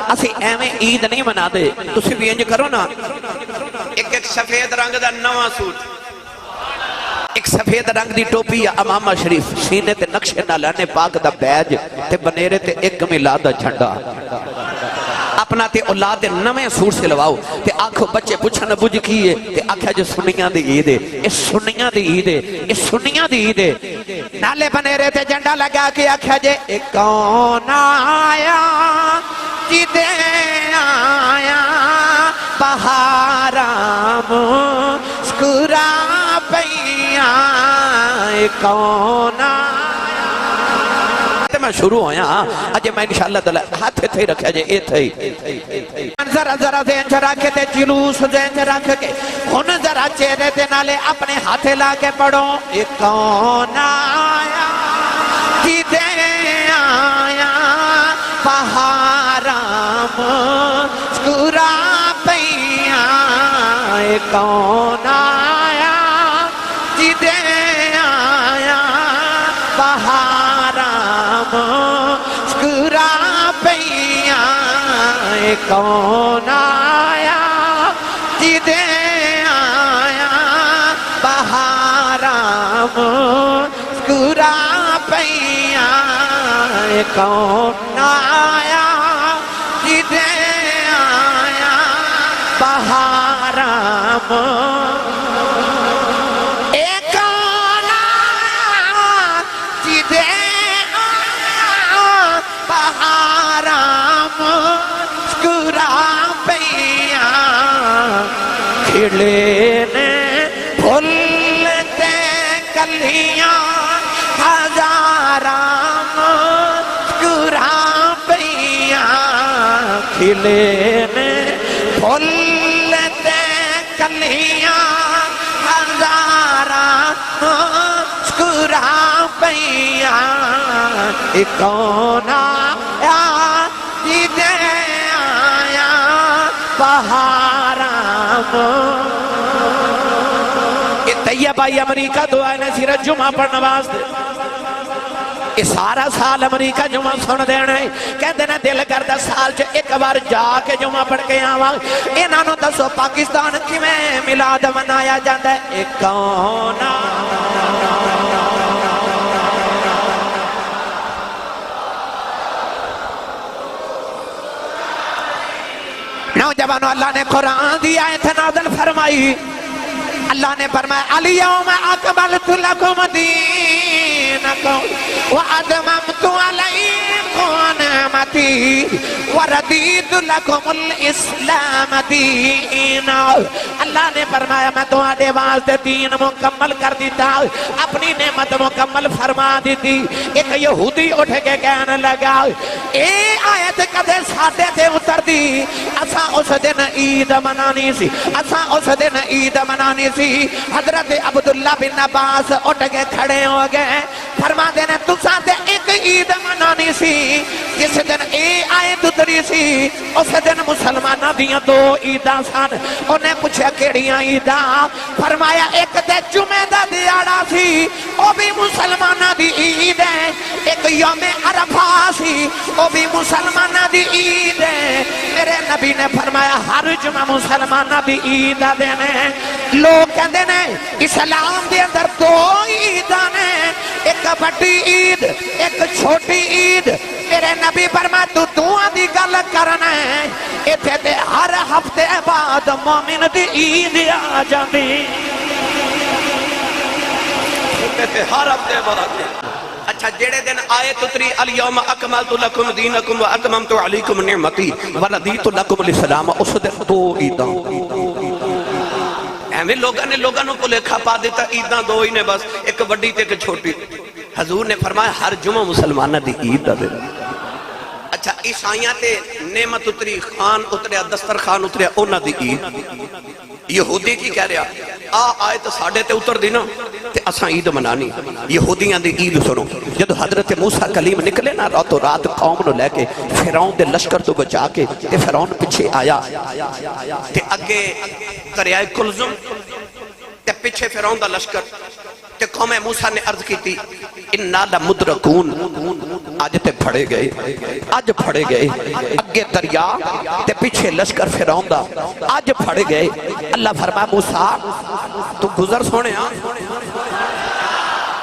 اسی ایویں عید نہیں منا دے تسی بھی انج کرو نا ایک سفید رنگ دا نواں سوٹ ایک سفید رنگ دی ٹوپی یا امامہ شریف سینے تے نقشے نالانے پاک دا بیج تے بنیرے تے ایک میلاد دا جھنڈا اپنا تے اولاد نمیں سور سے لواؤ تے آنکھو بچے پوچھن بجھ کیے تے آنکھا جو سنیاں دی عید ہے اس سنیاں دی عید ہے اس سنیاں دی عید ہے نالے بنیرے تے جھنڈا لگا کے آنکھا جے ایک کون آیا جدے آیا بہارام سکرا پیا کون آیا میں شروع ہویا اجے میں انشاءاللہ تعالی ہاتھ تھے رکھا جے اے تھے ذرا ذرا ذہن چ رکھ تے جلوس ذہن چ رکھ کے ہن ذرا چہرے تے نالے اپنے ہاتھ لا کے پڑھو اے کون آیا کدے آیا بہارام سکرا پیا اے کون آیا کدے آیا بہارام سکرا پیا کون آیا جدے آیا بہارام سکرا پیا کون آیا جدے آیا بہارام کھلے نے پھولتے کلیاں ہزارام سکرا پیا کھلے نے پھولتے کلیاں ہزارام سکرا پیا کون آیا جدے آیا بہارام یہ طیبہ امریکہ دعا نے سیرت جمعہ پڑھنا واسطے یہ سارا سال امریکہ جمعہ سن دینا ہے کہتے ہیں دل کردہ سال چے ایک بار جا کے جمعہ پڑھ کے آواں انہوں دسو پاکستان کی میں میلاد منایا جاتا ہے ایک کون نوجوانوں اللہ نے قرآن دی آیت نازل فرمائی اللہ نے فرمایا الیوم اکملت لکم دینکم واتممت علیکم نعمتی وردیت لکم الاسلام دینا اللہ نے فرمایا میں تمہارے واسطے دین مکمل کر دیتا اپنی نعمت مکمل فرما دیتی ایک یہودی اٹھ کے کہنے لگا اے آیت کدے ساڈے تے اتر دی اساں اس دن عید منانی سی اساں اس دن عید منانی سی حضرت عبداللہ بن عباس اٹھ کے کھڑے ہو گئے فرما دینے تساں تے ایک عید منانی سی جس دن اے آیت اتری سی اس دن مسلمانہ دیاں دو عیداں سن انہیں پوچھا کیڑیاں عیداں فرمایا ایک تے جمعہ دا دیاڑا سی او بھی مسلمانہ دی عید ہے ایک یوم عرفہ سی او بھی مسلمانہ دی عید ہے میرے نبی نے فرمایا ہر جمعہ مسلمانہ دی عید دینے لوگ کہندے نے اسلام دے اندر دو عیداں نے ایک بڑی عید ایک چھوٹی عید میرے نبی فرمایا تو دعا دی گل کرنا ہے ایتھے تے ہر ہفتے بعد مومن دی عید آ جاندی ایتھے تے ہر ہفتے بعد اچھا جیڑے دن آیت اتری الیوم اکملت لکم دینکم و اتممت علیکم نعمتی ورضیت لکم الاسلام اس دن دو عیداں ایویں لوگوں کو لکھا پا دیتا عیداں دو ہی نے بس ایک بڑی تے ایک چھوٹی حضور نے فرمایا ہر جمعہ مسلمانہ دی عید دا دن اچھا عیسائیاں تے نعمت اتری خان اتریا دسترخان اتریا اونا دی عید یہودی کی کہہ رہا آیت ساڑھے تے اتر دینا تے اساں عید منانی یہودیاں دی عید سنو جدو حضرت موسیٰ کلیم نکلے نا راتو رات قوم نو لے کے فرعون دے لشکر تو بچا کے تے فرعون پچھے آیا تے اگے دریائے کلزم تے پچھے فرعون دا لشکر تے قوم موسیٰ نے عرض کی تھی اِنَّا لَمُدْرَكُونَ آج تے پھڑے گئے اگے دریا تے پیچھے لشکر فرعون دا آج پھڑے گئے اللہ فرمایا موسیٰ تو گزر سونے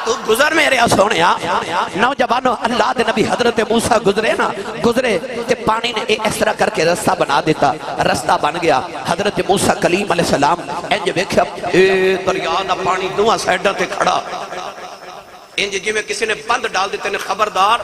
تو گزر میرے سونے نوجوانوں اللہ دے نبی حضرت موسیٰ گزرے تے پانی نے اس طرح کر کے رستہ بنا دیتا رستہ بن گیا حضرت موسیٰ کلیم علیہ السلام انج ویکھیا اے دریا دا پانی دوہاں سائیڈاں تے کھڑا انج جی میں کسی نے بند ڈال دیتے نے خبردار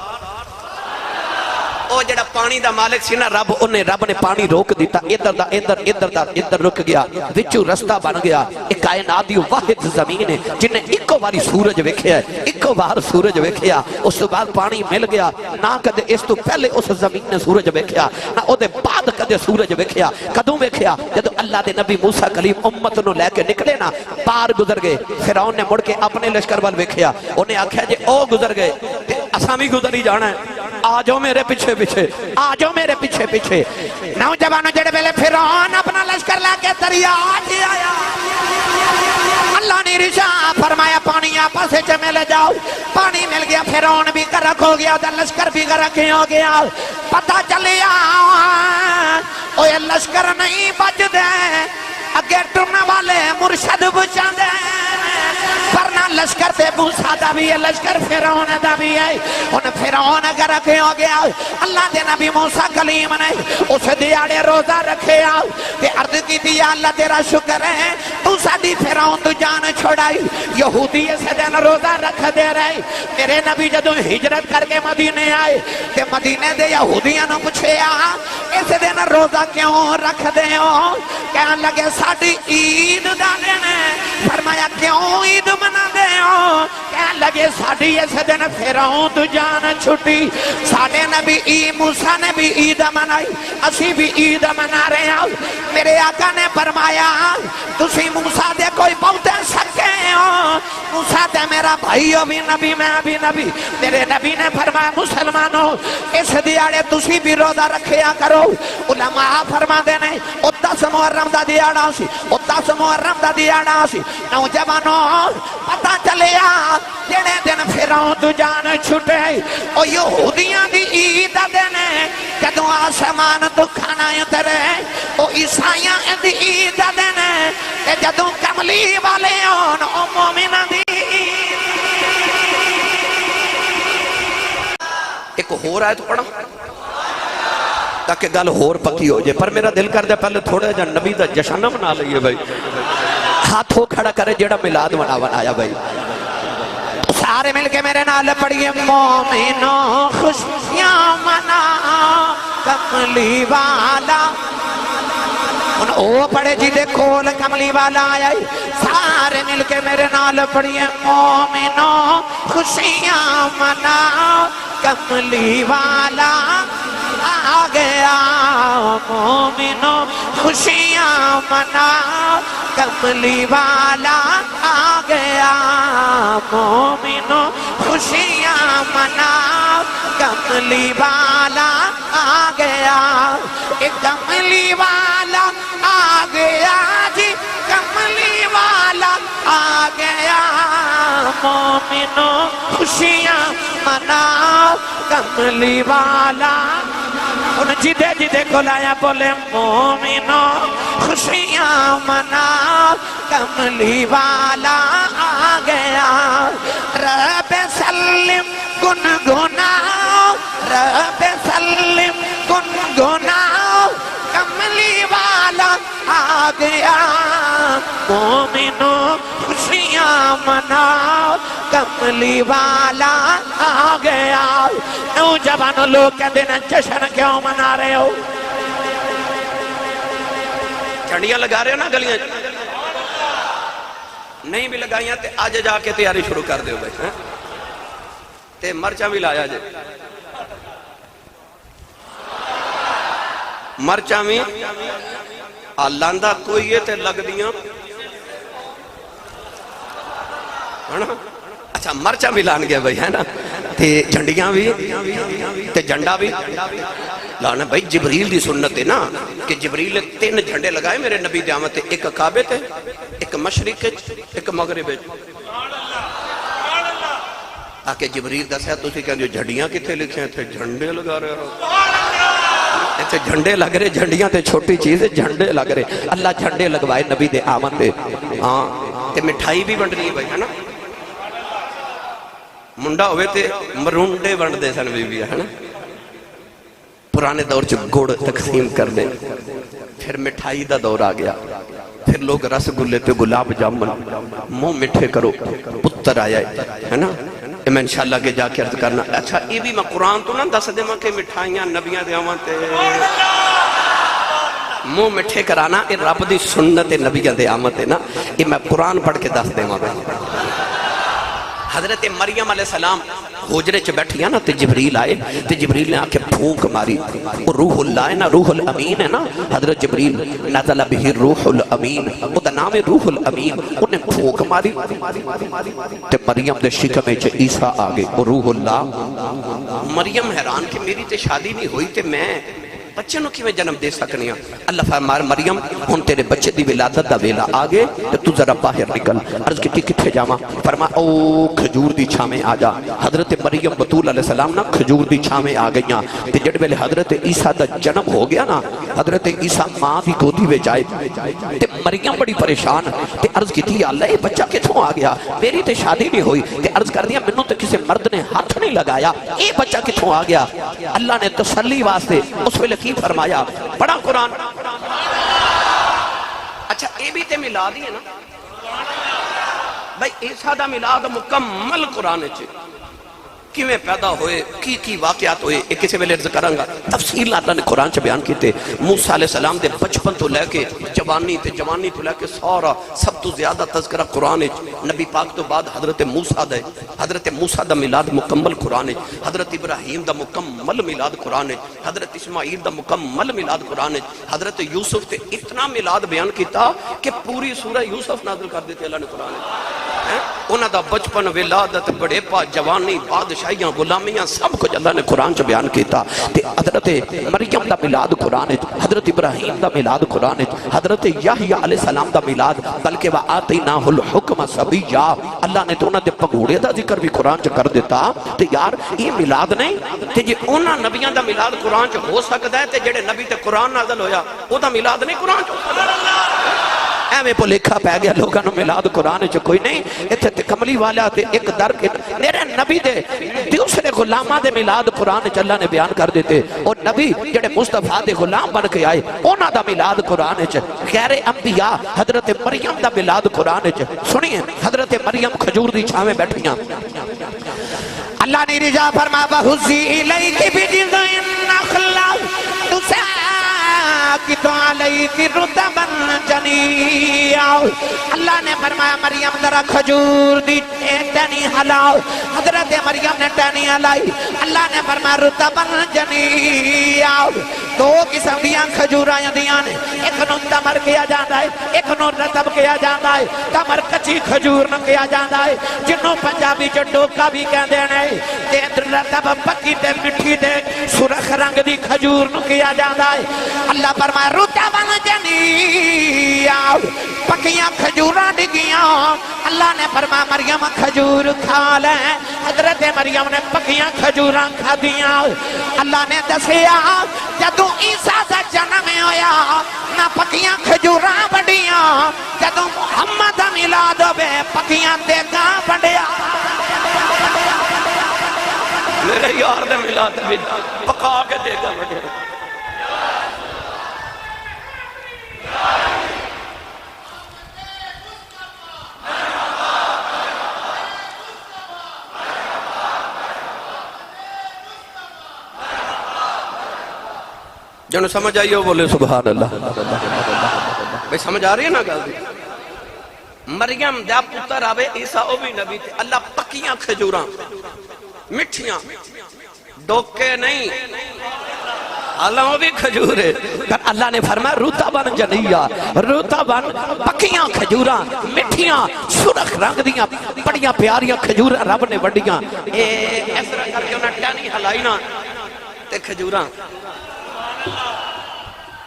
او جڑا پانی دا مالک سی نا رب نے پانی روک دیتا ادھر رک گیا وچوں رستہ بن گیا ایک کائنات دی واحد زمین ہے جن نے ایکو باری سورج ویکھیا ہے ایکو بار سورج ویکھیا اس تو بعد پانی مل گیا نہ کدے اس تو پہلے اس زمین نے سورج ویکھیا نہ او دے بعد کدے سورج ویکھیا کدوں ویکھیا جب اللہ دے نبی موسیٰ کلیم امت نو لے کے نکلے نا پار گزر گئے فرعون نے مڑ کے اپنے لشکر وال ویکھیا انہیں آکھیا جے او گزر گئے تے اساں بھی گزر ہی جانا ہے آجو میرے پیچھے نوجوانوں جڑے ویلے فرعون اپنا لشکر لے کے دریا آیا اللہ نے رشا فرمایا پانی آپس سے مل جاؤ پانی مل گیا فرعون بھی غرق ہو گیا لشکر بھی غرق ہو گیا پتہ چلیا اوہ لشکر نہیں بچ دے اگے ٹرنے والے مرشد بچا دے ورنہ لشکر تے موسیٰ دا بھی ہے لشکر فرعون دا بھی ہے ان فرعون غرق ہو گیا اللہ دے نبی موسیٰ کلیم نے اس دیاڑے روزہ رکھے تے عرض کی دیا اللہ تیرا شکر ہے تو سادی فرعون تو جان چھوڑائی یہودی اس دن روزہ رکھ دے رہے میرے نبی جدوں ہجرت کر کے مدینے آئے تے مدینے دے یہودیاں نے پوچھے اس دن روزہ کیوں رکھ دے ہو کہنے لگے ساڈی عید دا دن ہے فرمایا کیوں عید منا دے ہو کہنے لگے ساڈی اس دن فرعون تو جان چھٹی ساڈے نبی موسیٰ نے بھی عید منائی اسی بھی عید منا رہے ہیں میرے آقا نے فرمایا تسی موسیٰ دے کوئی بہتے سکے ہو موسیٰ دے میرا بھائی ہو بھی نبی میں بھی نبی میرے نبی نے فرمایا مسلمانوں اس دیاڑے تسی بھی روزہ رکھیا کرو علماء فرما دینے 10 محرم دا دیاڑا سی 10 محرم دا دیاڑا سی نوجوانوں پتہ چلیا جڑے دن فرعون تو جان چھٹے او یہودیاں دی عید دن جدوں آسمان تو کھانا اترے او عیسائیاں دی عید دن تے جدوں کملی والے ہون او مومناں دی ایک ہو رہا ہے تو پڑھا تاکہ گل ہور پکی ہو جائے پر میرا دل کر دے پہلے تھوڑے جا نبی دا جشنہ منا لئیے بھائی ہاتھوں کھڑا کرے جڑا ملاد بنایا بھائی سارے مل کے میرے نال پڑھئے مومنوں خوشیاں منا کملی والا او پڑھے جی دے کھول کملی والا آیا سارے مل کے میرے نال پڑھئے مومنوں خوشیاں منا کملی والا آ گیا مومنوں خوشیاں منا کملی والا آ گیا مومنوں خوشیاں منا کملی والا آ گیا ایک کملی والا آ گیا جی کملی والا آ گیا مومنوں خوشیاں منا کملی والا ان جدے کو لایا بولے مومنوں خوشیاں منا کملی والا آ گیا رب سلم گنگناؤ رب سلم گنگناؤ کملی والا آ گیا مومنوں خوشیاں مناؤ کملی والا آ گیا نوجوانوں لوگ کہتے ہیں جشن کیوں منا رہے ہو جھنڈیاں لگا رہے ہو نا گلیاں نہیں بھی لگائیاں تے آج جا کے تیاری شروع کر دیو بھائی تے مرچہ بھی لایا جے مرچہ بھی آلاندہ کوئی یہ تے لگ دیاں اچھا مرچہ بھی لان گیا بھائی ہے نا تے جھنڈیاں بھی تے جھنڈا بھی لانا بھائی جبریل دی سنت ہے نا کہ جبریل 3 جھنڈے لگائے میرے نبی دی آمد تے ایک کعبے تے ایک مشرق ایک مغرب آکے جبریل دسیا تسی کہندے جھڑیاں کتے لکھے ہیں تھے جھنڈے لگا رہے ہو ایتھے جھنڈے لگ رہے جھنڈیاں تے چھوٹی چیز ہے جھنڈے لگ رہے اللہ جھنڈے لگوائے نبی دے آمد دے ہاں تے مٹھائی بھی بنڈ رہی ہے بھائی ہے نا منڈا ہوئے تے مرونڈے بنڈ دے سن بی بی ہے نا پرانے دور چ گوڑ تقسیم کر دے پھر مٹھائی دا دور آ گیا پھر لوگ رس گلے تے گلاب جامن منہ مٹھے کرو پتر آیا ہے نا میں انشاءاللہ کے جا کے عرض کرنا اچھا یہ بھی میں قرآن تو نہ دس دے ماں کہ مٹھائیاں نبیاں دے آمان تے منہ مٹھے کرانا یہ رب دی سنت نبیاں دے آمان تے نا یہ میں قرآن پڑھ کے دس دے ماں حضرت مریم علیہ السلام حجرے چ بیٹھیا نا تے جبریل آئے تے جبریل نے آکے پھونک ماری وہ روح اللہ ہے نا روح الامین ہے نا حضرت جبریل نزل بہ روح الامین وہ دا نام ہے روح الامین انہیں پھونک ماری تے مریم دے شکمے چ عیسیٰ آگے وہ روح اللہ مریم حیران کہ میری تے شادی نہیں ہوئی تے میں بچے نو کی میں جنم دے سکنی ہوں اللہ فرمار مریم ہون تیرے بچے دی ولادت دا ویلا آگے تو ذرا باہر نکل عرض کی کتھے جاما فرما او کھجور دی چھامیں آ جا حضرت مریم بطول علیہ السلام نا کھجور دی چھامیں آ گئیاں تے جڑ ویلے حضرت عیسیٰ دا جنم ہو گیا نا حضرت عیسیٰ ماں دی گودی وے جائے تے مریم بڑی پریشان تے عرض کی تھی اللہ یہ بچہ کتھوں آ گیا میری تے شادی نہیں ہوئی تے عرض کر دیا منوں تے کسی مرد نے ہاتھ نہیں لگایا یہ بچہ کتھوں آ گیا اللہ نے تسلی واسطے اس ویلے کی فرمایا بڑا قرآن اچھا اے بھی تے میلاد ہی ہے نا بھائی عیسیٰ دا میلاد مکمل قرآن چھے کیویں پیدا ہوئے کی واقعات ہوئے ایک کسی ویلے عرض کروں گا تفصیل اللہ نے قرآن چ بیان کیتے موسیٰ علیہ السلام دے بچپن تو لے کے جوانی تو لے کے سارا سب تو زیادہ تذکرہ قرآن نبی پاک تو بعد حضرت موسیٰ دا میلاد مکمل قرآن حضرت ابراہیم دا مکمل میلاد قرآن حضرت اسماعیل دا مکمل میلاد قرآن حضرت یوسف تے اتنا میلاد بیان کیتا کہ پوری سورہ یوسف نازل کر دیتے اللہ نے قرآن انہاں دا بچپن ولادت بڑے پا جوانی بادشاہیاں غلامیاں سب کچھ اللہ نے قرآن چ بیان کیتا تے حضرت مریم دا میلاد قرآن حضرت ابراہیم دا میلاد قرآن حضرت یحییٰ علیہ السلام دا میلاد بلکہ وآتیناہ الحکم صبیہ اللہ نے تو انہاں دے پگوڑے دا ذکر بھی قرآن چ کر دیتا تے یار یہ میلاد نہیں تے جے انہاں نبیاں دا میلاد قرآن چ ہو سکدا ہے تے جڑے نبی تے قرآن نازل ہویا او دا میلاد نہیں قرآن چ ایویں پولیکھا پہ گیا لوگاں نو میلاد قرآن چ کوئی نہیں ایتھے تے کملی والا تے ایک در کے میرے نبی دے دوسرے غلاماں دے میلاد قرآن چ اللہ نے بیان کر دیتے اور نبی جڑے مصطفیٰ دے غلام بن کے آئے انہاں دا میلاد قرآن چ غیر انبیاء حضرت مریم دا میلاد قرآن چ سنیے حضرت مریم کھجور دی چھاویں بیٹھیاں اللہ نے رجا فرما بہزی الیک بجذع النخل ساکت علیک رطبا جنیا اللہ نے فرمایا مریم ذرا کھجور دی ٹہنی ہلاؤ حضرت مریم نے ٹہنی ہلائی اللہ نے فرمایا رطبا جنیا دو قسم دیاں کھجوراں دیاں نے ایک نو تمر کیا جاتا ہے ایک نو رطب کیا جاتا ہے تمر کچی کھجور نو کیا جاتا ہے جنوں پنجابی چ ڈوکا بھی کہندے نے تے رطب پکی تے مٹھی تے سرخ رنگ دی کھجور نو کیا جاتا ہے اللہ فرمایا رطبا جنیا پکیاں کھجوراں ڈگیاں اللہ نے فرمایا مریم کھجور کھا لے حضرت مریم نے پکیاں کھجوراں کھا دیاں اللہ نے دسیا جدوں عیسیٰ دا جنم ہویا نہ پکیاں کھجوراں بڑیاں جدوں محمد دا میلاد ہوئے پکیاں دیگاں بڑیا میرے یار دے میلاد بھی پکا کے دیگاں بڑیا جنہوں سمجھ آئیے وہ بولے سبحان اللہ بھئی سمجھ آ رہی ہے نا گل دی مریم دا پتر آوے عیسیٰ او بھی نبی تھے اللہ پکیاں کھجوراں مٹھیاں ڈوکے نہیں اللہ وہ بھی کھجور ہے اللہ نے فرمایا رطباً جنیا رطباً پکیاں کھجوراں مٹھیاں سرخ رنگ دیاں بڑیاں پیاریاں کھجوراں رب نے بڑیاں اس طرح کر کے انہیں ٹانی ہلائی نا تے کھجوراں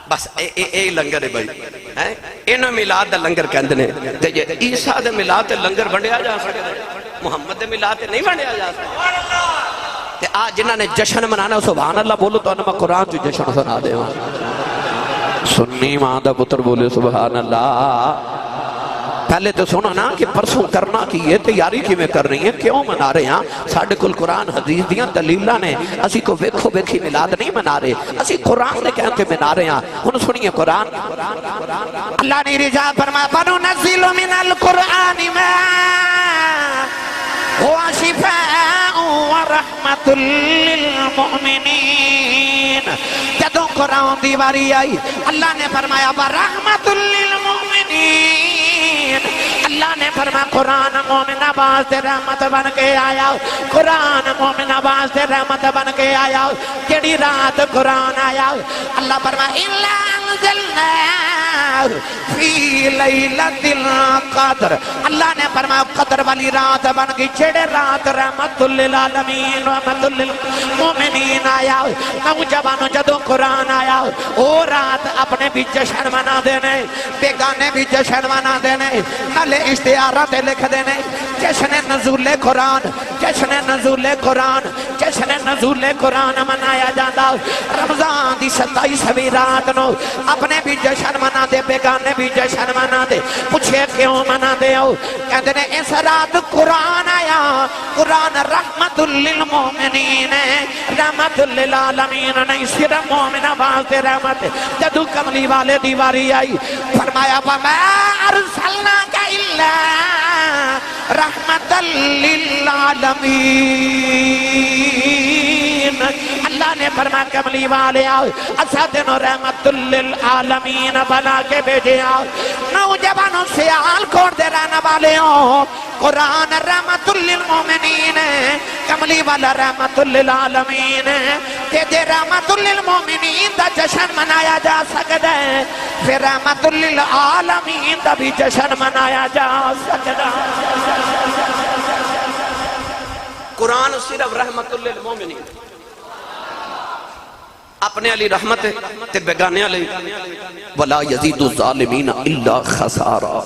بس اے لنگر ہے بھائی انہوں میلاد دا لنگر کہندے نے تے عیسیٰ دے میلاد تے لنگر بنڈیا جا سکے محمد دے ملاد تے نہیں ونڈیا جا سکتا تے آج جنہاں نے جشن منانا سبحان اللہ بولو تو انہاں میں قرآن جو جشن سنا دے سنی ماں دا پتر بولے سبحان اللہ پہلے تو سنو نا کہ پرسوں کرنا کی یہ تیاری کی میں کر رہی ہیں کیوں منا رہے ہیں ساڑھے کل قرآن حدیث دیاں دلیلہ نے اسی کو ویکھو ویکھی ملاد نہیں منا رہے اسی قرآن نے کہتے منا رہے ہیں انہوں سنیے قرآن اللہ نے رجا فرمایا فَنُنَزِّلُ مِنَ الْقُرْآنِ مَا هُوَ شِفَاءٌ وَرَحْمَةٌ لِّلْمُؤْمِنِينَ جدوں قرآن دیواری آئی اللہ نے فرمایا وَرَحْمَةٌ لِّلْمُؤْمِنِينَ اللہ نے فرمایا قرآن مومن آواز دے رحمت بن کے آیا قرآن مومن آواز دے رحمت بن کے آیا کیڑی رات قرآن آیا اللہ فرمایا إِلَّا أَنزَلْنَاهُ فِي لَيْلَةِ الْقَدْرِ اللہ نے فرمایا قدر والی رات بن گئی چھڑے رات رحمت للعالمین رحمت للمومنین آیا نوجوانوں جدوں قرآن آیا او رات اپنے بھی جشن منا دینے بیگانے بھی جشن منا دینے نلے اشتہارات لکھ دینے جشن نزول قرآن جشن نزول قرآن جشن نزول قرآن منایا جاندہ رمضان دی 27ویں رات نو اپنے بھی جشن منا دے بیگانے بھی جشن منا دے پوچھے کیوں منا دے ہو کہتے ہیں اس رات قرآن آیا قرآن رحمت للمومنین رحمت للعالمین نہیں صرف مومن آواز دے رحمت جدو کملی والے دیواری آئی فرمایا وَمَا أَرْسَلْنَاكَ إِلَّا رَحْمَةً لِلْعَالَمِينَ اللہ نے فرمایا کملی والے آؤ اسدن رحمت للعالمین بنا کے بھیجے آؤ نوجوانوں سیال کھوڑ دے رہنے والے ہوں قرآن رحمت للمومنین کملی والا رحمت للعالمین تیجے رحمت للمومنین دا جشن منایا جا سکتا ہے پھر رحمت للعالمین دا بھی جشن منایا جا سکتا ہے قرآن صرف رحمت للمومنین اپنے علی رحمت ہے تے بیگانے علی وَلَا يَزِيدُ الظَّالِمِينَ إِلَّا خَسَارًا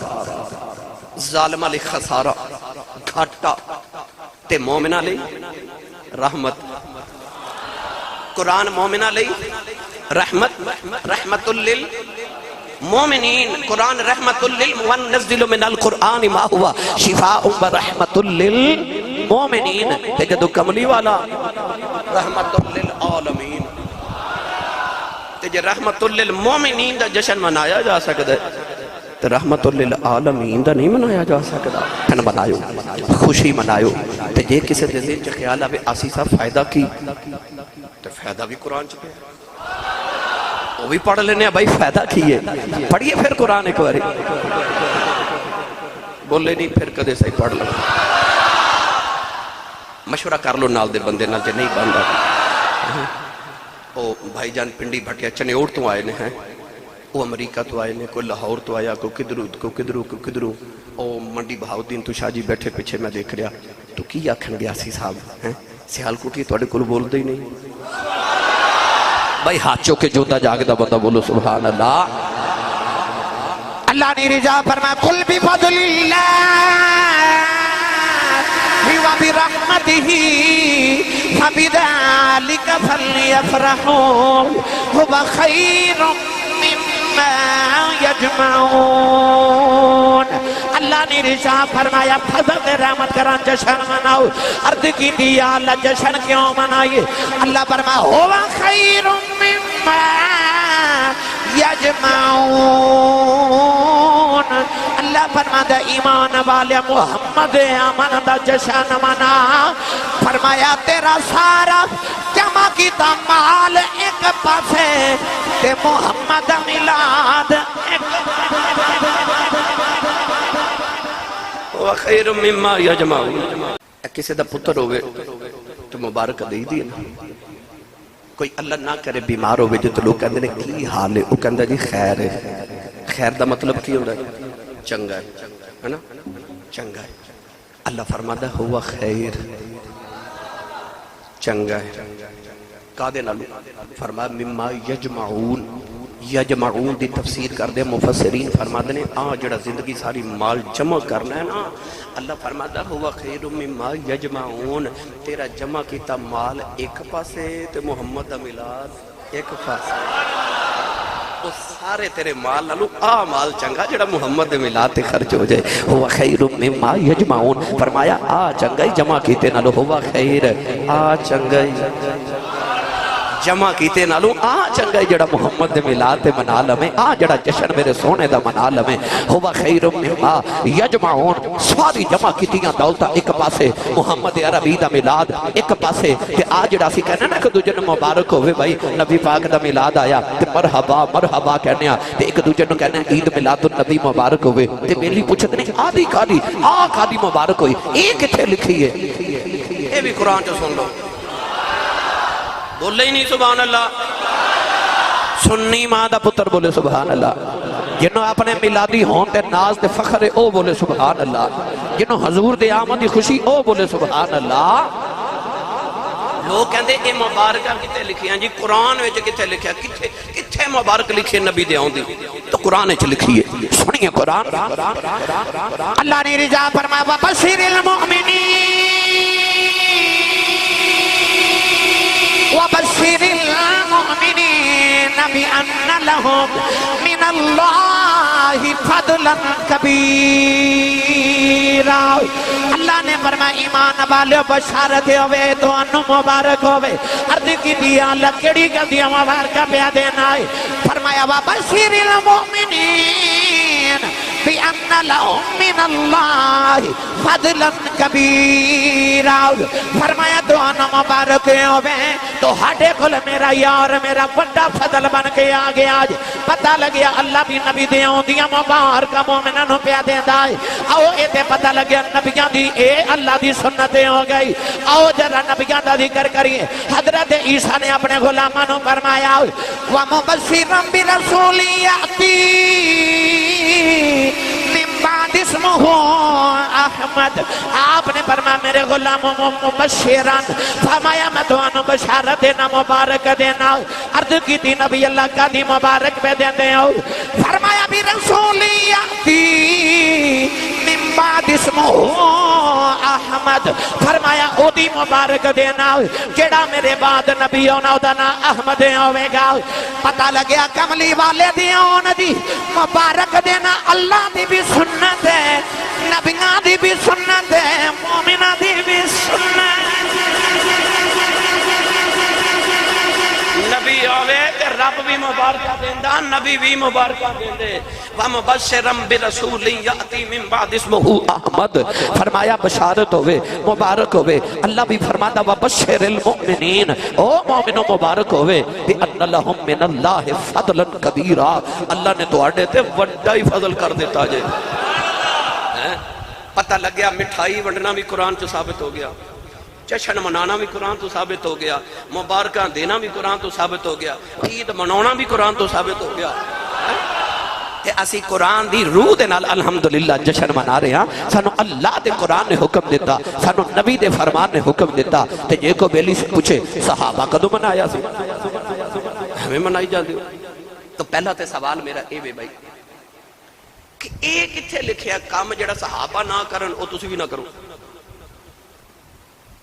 ظالم علی خسارہ گھاٹا تے مومن علی رحمت قرآن مومن علی رحمت للمومنین قرآن رحمت للمنزل من القرآن ما ہوا شفاء و رحمت للمومنین تے جدو کملی والا رحمت للعالمین تے جے رحمت للمومنین دا جشن منایا جا سکتا ہے تو رحمت للعالمین دا نہیں منایا جا سکتا پھن منایو خوشی منایو تے جے کسے دے دل چے خیال آوے آسی صاحب فائدہ کی تو فائدہ بھی قرآن چکے وہ بھی پڑھ لینے ہیں بھائی فائدہ کیے پڑھئے پھر قرآن ایک باری بولے نہیں پھر کدے صحیح پڑھ لو مشورہ کر لو نال دے بندے نال جے نہیں باندھا او بھائی جان پنڈی بھٹیا چنے اوڑ تو آئے ہیں وہ امریکہ تو آئے نے کوئی لاہور تو آیا کوئی کدرو او منڈی بہاؤدین تو شاہ جی بیٹھے پیچھے میں دیکھ رہا تو کی آکھن گیا سی صاحب سیال کوٹی توڑے کل بول دے ہی نہیں بھائی ہاتھوں کے جوتا جاگ دا بندہ بولو سبحان اللہ اللہ نے رجا فرمایا قل بفضل اللہ وبرحمتہ فبذلک فلیفرحوا هو خیر یجمعون اللہ نے رشاہ فرمایا فضل دے رحمت کران جشن مناؤ عرض کی دیا اللہ جشن کیوں منائیے اللہ فرمایا ہوا خیر مما یجمعون اللہ فرمایا ایمان والے محمد آمن دا جشن منا فرمایا تیرا سارا جمع کی مال ایک پاسے تے محمد ملاد وَخَيْرٌ مِّمَّا يَجْمَعُونَ کسی دا پتر ہوئے تو مبارک دے دی کوئی اللہ نہ کرے بیمار ہوئے جو تو لوگ کہندے نے کی حال ہے وہ کہندہ جی خیر ہے خیر دا مطلب کی ہوتا ہے چنگا ہے نا چنگا ہے اللہ فرماتا ہوا خیر چنگا ہے کہا دے نالو فرمایا مما یجمعون یجمعون دی تفسیر کر دے مفسرین فرماتے ہیں آ جڑا زندگی ساری مال جمع کرنا ہے نا، اللہ فرماتا ہوا خیر مما یجمعون، تیرا جمع کیتا مال ایک پاسے تے محمد دا میلاد ایک پاسے، وہ سارے تیرے مال لالو آ مال چنگا جڑا محمد دے میلاد تے خرچ ہو جائے، ہوا خیر مما یجمعون، فرمایا آ چنگا ہی جمع کیتے نالو، ہوا خیر آ چنگا ہی جمع کیتے نالو آ چنگا جڑا محمد دے میلاد تے منا لمیں، آ جڑا جشن میرے سونے دا منا لمیں، ہوا خیر مما یجمعون، ساری جمع کیتیاں دولتا ایک پاسے، محمد عربی دا میلاد ایک پاسے، تے آ جڑا سی کہنا نا کہ دوجہ نو مبارک ہوئے بھائی نبی پاک دا میلاد آیا، تے مرحبا مرحبا کہنے تے ایک دوجہ نو کہنا عید میلاد النبی مبارک ہوئے، تے میلی پوچھتے نہیں آدھی کالی کالی مبارک ہوئی، ایک کتھے لکھی ہے، اے بھی قرآن جو سن لو، بولے ہی نہیں سبحان اللہ، سنی ماں دا پتر بولے سبحان اللہ، جنہوں اپنے میلادی ہون تے ناز تے فخر او بولے سبحان اللہ، جنہوں حضور دے آمدی خوشی او بولے سبحان اللہ۔ لوگ کہندے اے مبارکہ کتے لکھی ہیں جی قرآن وچ کتے لکھیا، کتے مبارک لکھی نبی دے آن دی تو قرآن وچ لکھی ہے، سنیے قرآن۔ اللہ نے رجا فرمایا وَبَشِّرِ الْمُؤْمِنِينَ وَبَشِّرِ الْمُؤْمِنِينَ بِأَنَّ لَهُمْ مِنَ اللَّهِ فَضْلًا كَبِيرًا، اللہ نے فرمایا ایمان والے بشارت ہوئے تو انو مبارک ہوئے، عرض کی دیا اللہ کیڑی گلدیاں مبارکہ پیا دینا ہے، فرمایا وَبَشِّرِ الْمُؤْمِنِينَ بِأَنَّ لَهُمْ مِنَ اللَّهِ فَضْلًا كَبِيرًا، فرمایا تو انو مبارک ہوئے تو ہٹے کھل میرا یار میرا بڑا فضل بن کے آگے آج پتہ لگیا اللہ بھی نبی دے ہوں دیا مبارکہ مومنانوں پیا دے دائے، آؤ اے تے پتہ لگیا نبیاں دی اے اللہ دی سنتیں ہو گئی، آؤ جرہ نبیاں دا ذکر کریے، حضرت عیسیٰ نے اپنے غلامانوں فرمایا وَمُبَشِّرًا بِرَسُولٍ يَأْتِي مِن بَعْدِ اسْمُهُ احمد، آپ نے فرمایا میرے غلاموں مبشران، فرمایا میں تو انو بشارت دینا مبارک دینا، عرض کی تھی نبی اللہ کا دی مبارک پہ دیندے ہو، فرمایا بھی رسول یاتی من بعد اسمہ احمد، فرمایا او دی مبارک دینا جڑا میرے بعد نبی ہونا دا نا احمد ہوئے گا، پتہ لگیا کملی والے دی ہون دی مبارک دینا اللہ دی بھی سنت ہے، نبیاں دی بھی سنت ہے، مومنہ دی بھی سنت، نبی ہوئے تے رب بھی مبارکہ دیندہ نبی بھی مبارکہ دیندے، وَمُبَشِّرًا بِرَسُولٍ يَأْتِي مِن بَعْدِ اسْمُهُ احمد، فرمایا بشارت ہوئے مبارک ہوئے، اللہ بھی فرماتا وَبَشِّرِ الْمُؤْمِنِينَ، او مومنوں مبارک ہوئے بِأَنَّ لَهُم مِّنَ اللَّهِ فَضْلًا كَبِيرًا، اللہ نے تو آڑے تے وڈا ہی فضل کر دیتا جے، پتہ لگ گیا مٹھائی ونڈنا بھی قرآن چو ثابت ہو گیا، جشن منانا بھی قرآن تو ثابت ہو گیا، مبارکہ دینا بھی قرآن تو ثابت ہو گیا، عید منانا بھی قرآن تو ثابت ہو گیا، تے اسی قرآن دی روح دے نال الحمدللہ جشن منا رہے ہیں، سانو اللہ دے قرآن نے حکم دیتا، سانو نبی دے فرمان نے حکم دیتا، تے جے کو بیلی سے پوچھے صحابہ کدو منایا سی، ہمیں منائی جاندی ہو، تو پہلا تے سوال میرا اے بے بھائی کہ اے کتھے لکھیا کام جڑا صحابہ نہ کرن او تسی بھی نہ کرو،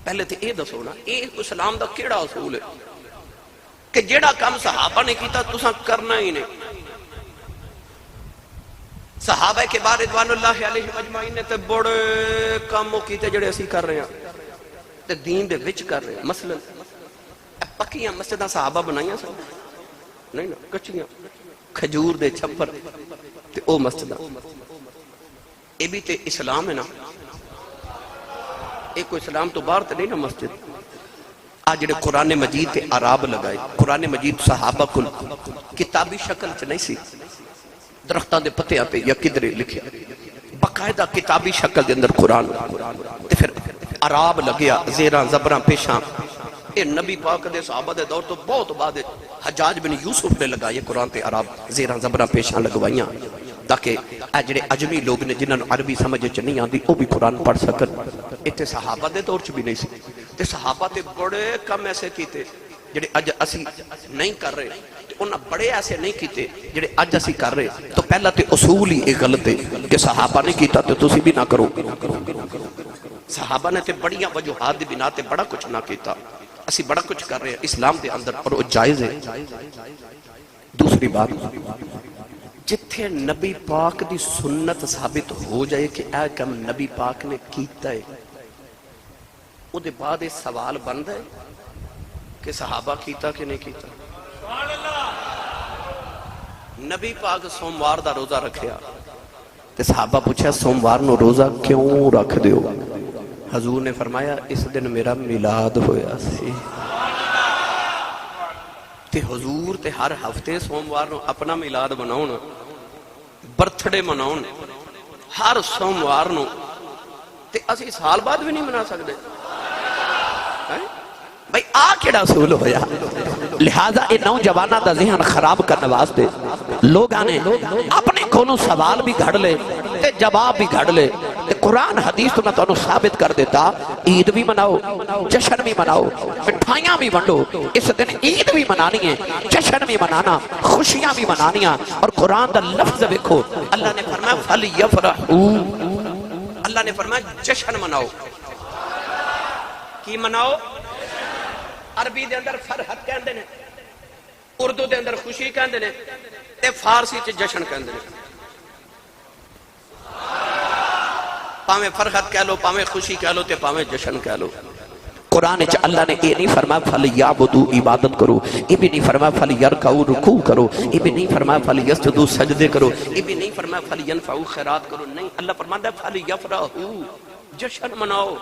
پہلے تے اے دسو نا اے اسلام دا کیڑا اصول ہے کہ جیڑا کام صحابہ نے کیتا تساں کرنا ہی نہیں، صحابہ کے بارے رضوان اللہ علیہ اجمعین نے تے بڑے کاموں کیتے جڑے اسی کر رہے ہیں تے دین دے وچ کر رہے ہیں، مثلا پکیاں مسجداں صحابہ بنائیاں سن نہیں نا، کچیاں کھجور دے چھپر تے او مسجداں، اے بھی تے اسلام ہے نا، ایک کو اسلام تو باہر تے نہیں نا مسجد، آج جڑے قرآن مجید تے عراب لگائے، قرآن مجید صحابہ کل کتابی شکل چ نہیں سی، درختان دے پتیاں پہ یا کدرے لکھیا، باقاعدہ کتابی شکل دے اندر قرآن، تے پھر عراب لگیا زیران زبران پیشاں، اے نبی پاک دے صحابہ دے دور تو بہت بعد حجاج بن یوسف نے لگائے قرآن تے عراب زیران زبران پیشاں لگوائیاں، تاکہ اجڑے اجمی لوگ نے جنہاں عربی سمجھے چ نہیں آندی او بھی قرآن پڑھ سکن، تے صحابہ دے دور چ بھی نہیں سی، تے صحابہ تے بڑے کم ایسے کیتے جڑے اج اسی نہیں کر رہے، انہاں بڑے ایسے نہیں کیتے جڑے اج اسی کر رہے. تو پہلا تے اصول ہی ایک غلط ہے کہ صحابہ نے کیتا تو تسی بھی نہ کرو. صحابہ نے تے بڑیاں وجوہات دی بنا تے بڑا کچھ نہ کیتا. اسی بڑا کچھ کر رہے ہیں اسلام دے اندر اور وہ جائز ہے. دوسری بات, جتھے نبی پاک دی سنت ثابت ہو جائے کہ اے کم نبی پاک نے کیتا ہے, او دے بعد یہ سوال بندا ہے کہ صحابہ کیتا کہ نہیں کیتا. نبی پاک سوموار دا روزہ رکھیا تے صحابہ پوچھا سوموار نو روزہ کیوں رکھ دیو؟ حضور نے فرمایا اس دن میرا میلاد ہویا سی. تے حضور تے ہر ہفتے سوموار نو اپنا میلاد مناؤن, برتھڈے مناؤن ہر سوموار نو, تے اسی سال بعد بھی نہیں منا سکتے بھائی آ کیڑا اصول ہویا. لہذا اے نوجوانہ دا ذہن خراب کرنے واسطے لوگاں نے اپنے کونوں سوال بھی گھڑ لے تے جواب بھی گھڑ لے. قرآن حدیث تو میں تو ثابت کر دیتا عید بھی مناؤ, جشن بھی مناؤ, مٹھائیاں بھی بنڈو. اس دن عید بھی منانی ہے, جشن بھی منانا, خوشیاں بھی منانیاں. اور قرآن دا لفظ دیکھو, اللہ نے فرمایا فَلْيَفْرَحُوا, اللہ نے فرمایا جشن مناؤ. کی مناؤ؟ عربی دے اندر فرحت کہندے نے, اردو دے اندر خوشی کہندے نے, تے فارسی تے جشن کہندے نے. پاویں فرحت کہہ لو, پاویں خوشی کہہ لو, تے پاویں جشن کہہ لو. قرآن چ اللہ نے یہ نہیں فرمایا فَلْيَعْبُدُوا عبادت کرو, یہ بھی نہیں فرمایا فَلْيَرْكَعُوا رکوع کرو, یہ بھی نہیں فرمایا فَلْيَسْجُدُوا سجدے کرو, یہ بھی نہیں فرمایا فَلْيَنْفَعُوا خیرات کرو. نہیں, اللہ فرماتا ہے فَلْيَفْرَحُوا, جشن مناؤ.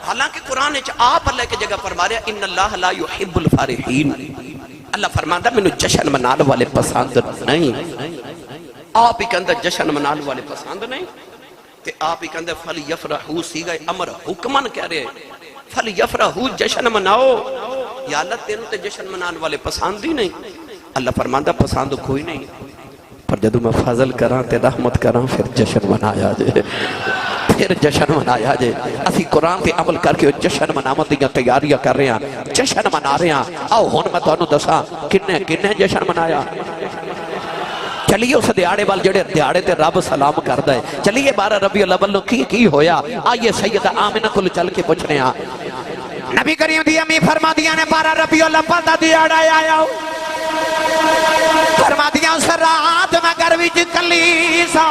حالانکہ قرآن چ آپ اللہ کی جگہ فرما رہے ان اللہ لا يحب الفارحین, اللہ فرماتا ہے مینوں جشن منانے والے پسند نہیں. آپ ہی کہندے جشن منانے والے پسند نہیں, تے آپ ہی کہندے فَلْيَفْرَحُوا سیغہ امر حکمن کہہ رہے فَلْيَفْرَحُوا جشن مناؤ. یا اللہ تینوں تے جشن منانے والے پسند ہی نہیں. اللہ فرماتا پسند کوئی نہیں, پر جدو میں فضل کراں تے رحمت کراں پھر جشن منایا جائے, پھر جشن منایا جائے. اسی قرآن تے عمل کر کے جشن منامت دیاں تیاریاں کر رہے ہیں, جشن منا رہے ہیں. آؤ ہون میں تو دساں کنے جشن منایا. چلیے اس دیاڑے وال جڑے دیاڑے تے رب سلام کردا ہے, چلیے 12 ربیع الاول کی ہویا. آئیے سیدہ آمنہ کل چل کے پوچھنے ہیں. نبی کریم دی امی فرما دیا نے 12 ربیع الاول دا دیاڑا آیا, فرما دیا اس رات میں گھر وچ کلی سا.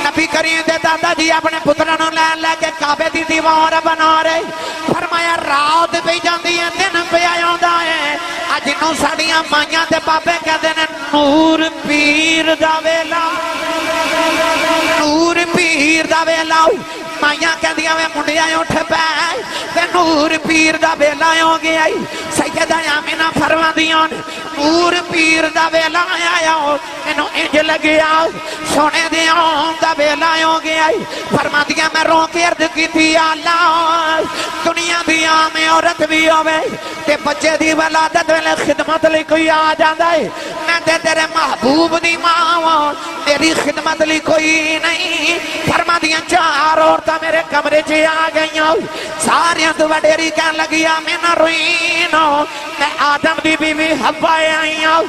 نبی کریم دے دادا جی اپنے پترانوں لے کے کعبے دی دیوار بنا رہے. فرمایا رات پہ جاندی ہے دن پہ آیوندا ہے. اج نوں ساڈیاں مائیاں تے بابے کہندے نے نور پیر دا ویلا, نور پیر دا ویلا. مائیاں کہندیاں وے منڈیا اٹھ پے تے نور پیر دا ویلا ہو گیا. سیدہ آمنہ فرماندیاں نور پیر دا ویلا آیا, مینوں انج لگیا سونے دے آن دا ویلا ہو گیا. فرماندیاں میں رو کے عرض کیتی یا اللہ دنیا دی عام عورت بھی ہوے تے بچے دی ولادت ویلے خدمت لئی کوئی آ جاندا ہے, میں تے تیرے محبوب دی ماں ہاں, تیری خدمت لئی کوئی نہیں. فرماندیاں 4 عورتاں میرے کمرے چ آ گئیاں, ساریاں تو وڈیری کہن لگیاں میں نہ روئینو میں آدم دی بیوی حوا آئیاں,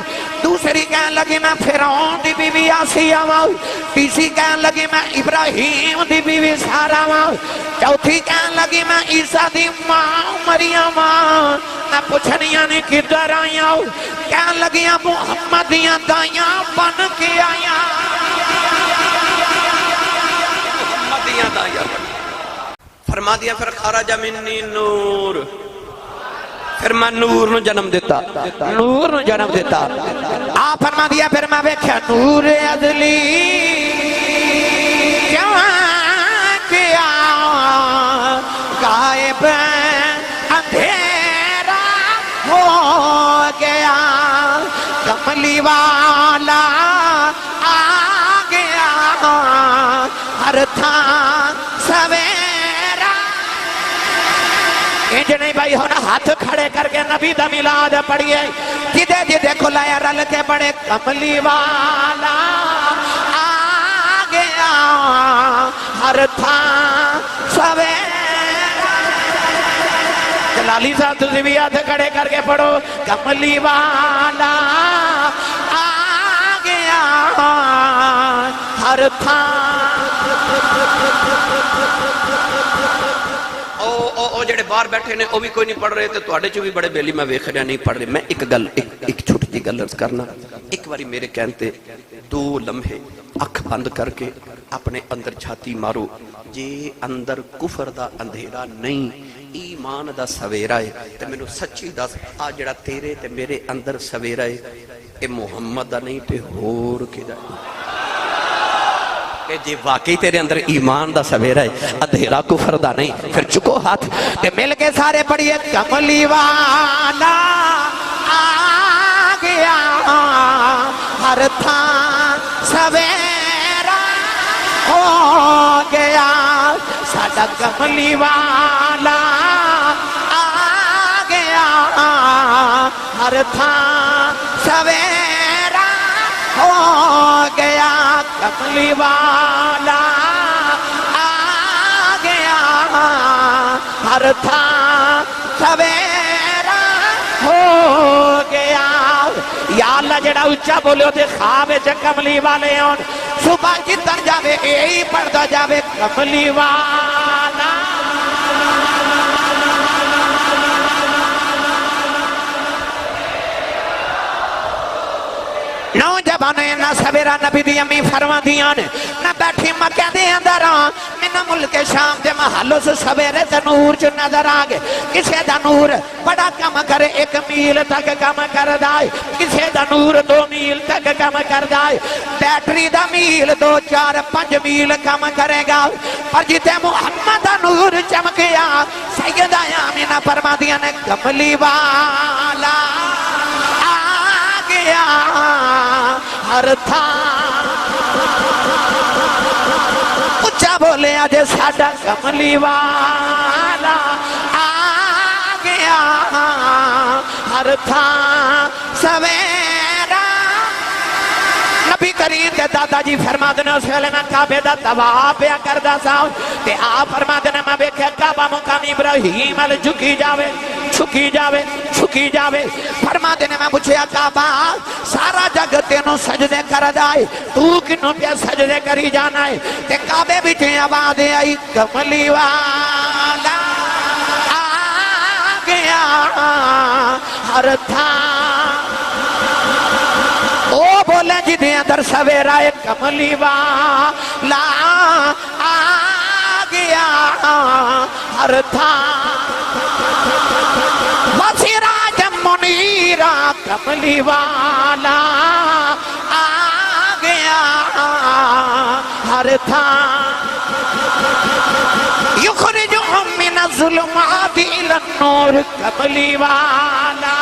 دوسری کہن لگی میں فرعون دی بیوی آسیہ ہوں, تیسری کہن لگی میں ابراہیم دی بیوی سارہ ہوں, چوتھی کہن لگی میں عیسیٰ دی ماں مریم ہوں. میں پوچھنیاں نہیں کدھر آئیاں, کہن لگیاں محمد دیاں دائیاں بن کے آئیاں, محمد دیاں دائیاں. فرما دیا پھر خرج منی نور, پھر میں نور نو جنم دیتا, نور نو جنم دیتا. آپ فرما دیا پھر میں ویکھیا نور ازلی جوان کیا غائب اندھیرا ہو گیا, کملی والا آ گیا ہر تھان سویرا. انج نہیں بھائی ہونا ہاتھ کھڑے کر کے نبی دا میلاد پڑھیے, جدے جدے کھلائے رل کے بڑے کملی والا آ گیا ہر تھان سویرا. جلالی صاحب تسی بھی ہاتھ کھڑے کر کے پڑھو کملی والا آ گیا ہر تھان او جڑے باہر بیٹھے نے وہ بھی کوئی نہیں پڑھ رہے تو تواڈے چ بھی بڑے بیلی میں ویکھ رہا نہیں پڑھ رہے. میں ایک گل ایک چھوٹی جی گل عرض کرنا. ایک باری میرے کہنتے 2 لمحے اکھ بند کر کے اپنے اندر چھاتی مارو جے اندر کفر دا اندھیرا نہیں ایمان دا سویرا ہے تے مینوں سچی دس آ جڑا تیرے تے میرے اندر سویرا ہے اے محمد دا نہیں تے ہور کدا کہ جی واقعی تیرے اندر ایمان دا سویرا ہے اندھیرا کفر دا نہیں پھر چکو ہاتھ تے مل کے سارے پڑھیے کملی والا آ گیا ہر تھان سویرا ہو گیا ساڈا کملی والا آ گیا ہر تھان سویرا ہو گیا کملی والا آ گیا ہر تھان سویرا ہو گیا. یا اللہ جڑا اچھا بولے ہوتے خواب چ کملی والے ہون صبح جدھر جاوے یہی پڑھتا جاوے کملی والا. نوجوانوں نہ سویرا نبی دی امی فرما دیاں نہ بیٹھی مکہ دے اندر من ملک شام دے محلوں سے سویرے تے نور چ نظر آ گئے. کسے دا نور بڑا کم کرے 1 میل تک کم کر دائے کسے دا نور 2 میل تک کم کر دائے بیٹری دا میل 2 4 5 میل کم کرے گا. پر جتے محمد دا نور چمکیا سیدہ آمینہ فرما دیاں نے کملی والا ہر تھان اچھا بولے آج ساڈا کملی والا آ گیا ہر تھان سویرا. نبی کریم کے دادا جی فرما دینا اس ویلے میں کعبے دا طواف پیا کردا سا تے آپ فرما دینا میں ویکھیا کعبہ مقام ابراہیم ال جھکی جاوے چھکی جاوے چھکی جاوے. فرما دینے میں پوچھیا کعبہ سارا جگ تینوں سجدے کر دائے تو کنوں پہ سجدے کری جانا ہے تے کعبے بھی تھے آواز آئی کملی والا آ گیا ہر تھان. او بولے جی دے اندر سویرا ہے کملی والا آ گیا ہر تھان. وسراج منیرا کملی والا آ گیا ہر تھان. یخرجہم من الظلمات الی النور کملی والا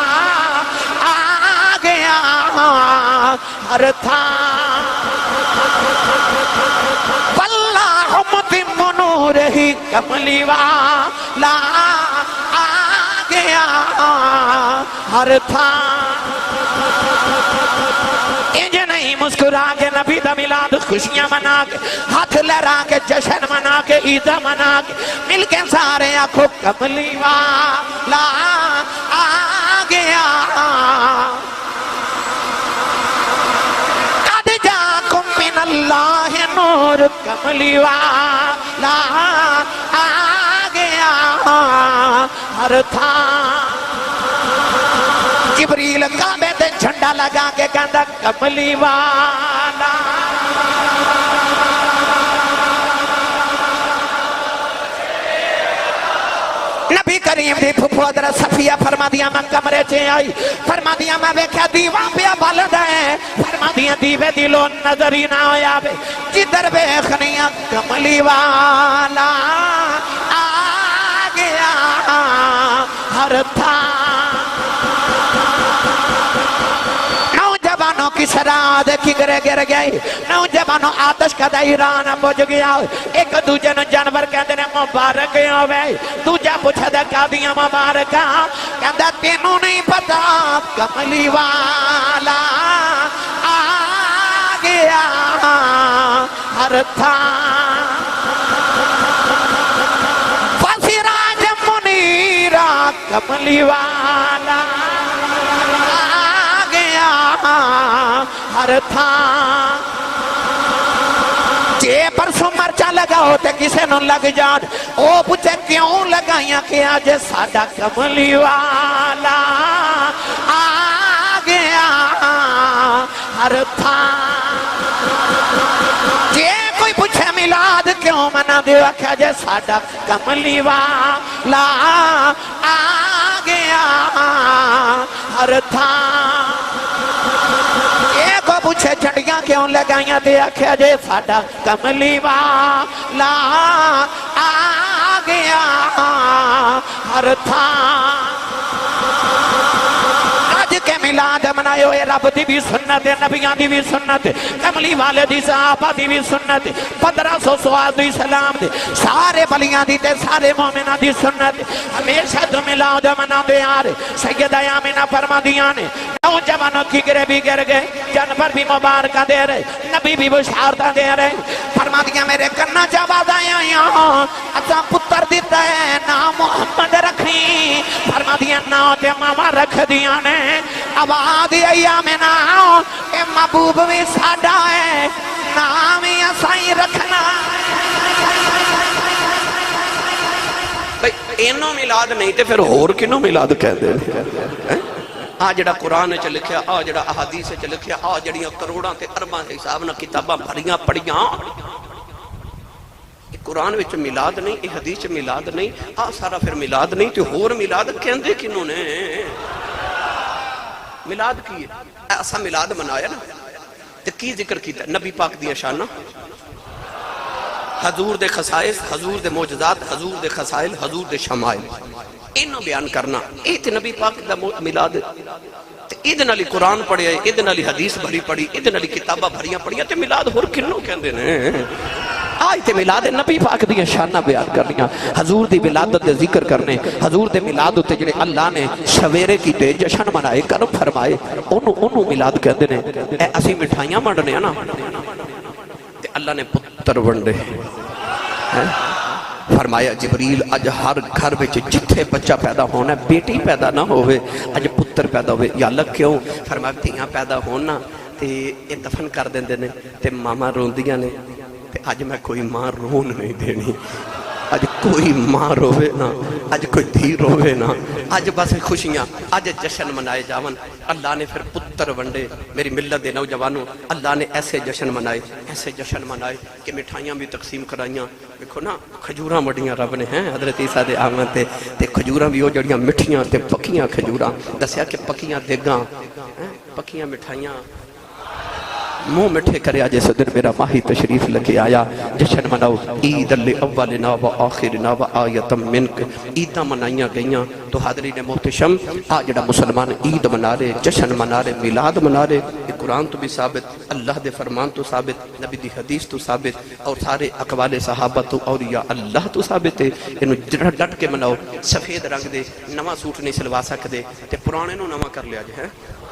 آ گیا ہر تھان. واللہ متم نورہ کملی والا آ گیا ہر تھان. انج نہیں مسکرا کے نبی دا میلاد خوشیاں منا کے ہاتھ لہرا کے جشن منا کے عید منا کے مل کے سارے آنکھوں کملی والا آ گیا. قد جاکم من اللہ نور کملی والا آ گیا ہر تھان. جبریل کعبے تے جھنڈا لگا کے کہندا کملی والا. نبی کریم دی پھپھو حضرت صفیہ فرما دیا میں کمرے چے آئی فرما دیا میں ویکھیا دیوا پیا بلد ہے فرما دیا دیوے دلو نظر ہی نہ ہویا بے جدھر ویکھنیا کملی والا آ گیا ہر تھان. نوجوانوں کی سراد کی گرے گر گئی نوجوانوں آتش کا دائران بجھ گیا ایک دوجہ نو جانور کہندے نے مبارک ہوئے دوجہ پوچھا دے قادیاں مبارکہ کہندہ تینوں نہیں پتا کملی والا آ گیا ہر تھان. کملی والا آ گیا ہر تھان جے پرسوں مرچا لگاؤ تے کسے نو لگ جان او پوچھے کیوں لگائیاں کہ آج ساڈا کملی والا آ گیا ہر تھان جے کوئی پوچھے میلاد کیوں منا دیو آکھیا جے ساڈا کملی والا آ گیا ہر تھان پوچھے جھنڈیاں کیوں لگائیاں تے آکھیا جے ساڈا کملی والا آ گیا ہر تھان آج کے میلاد منائیو اے رب دی بھی سنت نبیاں دی بھی سنت کملی والے دی صحابہ دی بھی سنت 1500 سوال دی سلام دی سارے بلیاں دی تے سارے مومنہ دی سنت ہمیشہ تو میلاد منا دے آرے سیدہ آمینہ فرما دیاں نے نوجوانوں کی گرے بھی گر گئے جانور بھی مبارکہ دے رہے نبی بھی بشارتہ دے رہے فرما دیا میرے کرنا جواب آیا اچھا پتر دیتا ہے نام محمد رکھی فرما دیا نام تے ماما رکھ دیا نے آواز آیا میں نام اے محبوب بھی ساڑا ہے نام ہی اسائی رکھنا اینو میلاد نہیں تے پھر اور کنو میلاد کہہ دے جڑا قرآن چ لکھیا جڑا احادیث چ لکھیا جڑیاں کروڑاں تے ارباں دے حساب نال کتاباں بھریاں پڑھیاں قرآن وچ میلاد نہیں یہ حدیث چ میلاد نہیں سارا پھر میلاد نہیں تے ہور میلاد کہندے کنوں نے میلاد کی ہے اسا میلاد منایا نا تے کی ذکر کیتا نبی پاک دی شاناں حضور دے خصائص حضور دے معجزات حضور دے خصائل حضور دے شمائل انہوں بیان کرنا ایت نبی پاک دا میلاد ایدھ نالی قرآن پڑھے ایدھ نالی حدیث بھری پڑھی ایدھ نالی کتابہ بھریاں پڑھیا تے میلاد ہور کنوں کہندے نے آئی تے میلاد نبی پاک دیا شانہ بیان کرنیاں حضور دی ولادت دے ذکر کرنے حضور دے میلاد تے جنہیں اللہ نے شویرے کی تے جشن منائے کرم فرمائے انہوں میلاد کہندے نے اے اسی مٹھائیاں منڈنے ہیں نا تے اللہ نے پتر ونڈے فرمایا جبریل اج ہر گھر وچ جتھے بچہ پیدا ہونا ہے بیٹی پیدا نہ ہوئے اج پتر پیدا ہوئے یا اللہ کیوں فرمایا تیاں پیدا ہونا تے یہ دفن کر دیندے نے تے ماما روندیاں نے تے اج میں کوئی ماں رون نہیں دینی اج کوئی ماں روے نا اج کوئی دھی روے نا اج بس خوشیاں اج جشن منائے جاون اللہ نے پھر پتر ونڈے میری ملت دے نوجوانوں اللہ نے ایسے جشن منائے کہ مٹھائیاں بھی تقسیم کرائیاں دیکھو نا کھجوراں وڈیاں رب نے ہیں حضرت عیسیٰ دے آمن تے کھجوراں بھی ہو جڑیاں مٹھیاں تے پکیاں کھجوراں دسیا کہ پکیاں دیگاں پکیاں مٹھائیاں منہ مٹھے کرے آجے سے دن میرا ماہی تشریف لگے آیا جشن مناؤ عید اولنا و آخرنا و آیتم منک عیدہ منائیاں گئیاں تو حاضرین محتشم جڑا مسلمان عید منا رہے جشن منا رہے میلاد منا رہے یہ قرآن تو بھی ثابت اللہ دے فرمان تو ثابت نبی دی حدیث تو ثابت اور سارے اقوال صحابہ تو اولیاء اللہ تو ثابت ہے انہوں ڈٹ کے مناؤ سفید رنگ دے نواں سوٹ نہیں سلوا سکدے تے پرانے نو نواں کر لیا جائے ہیں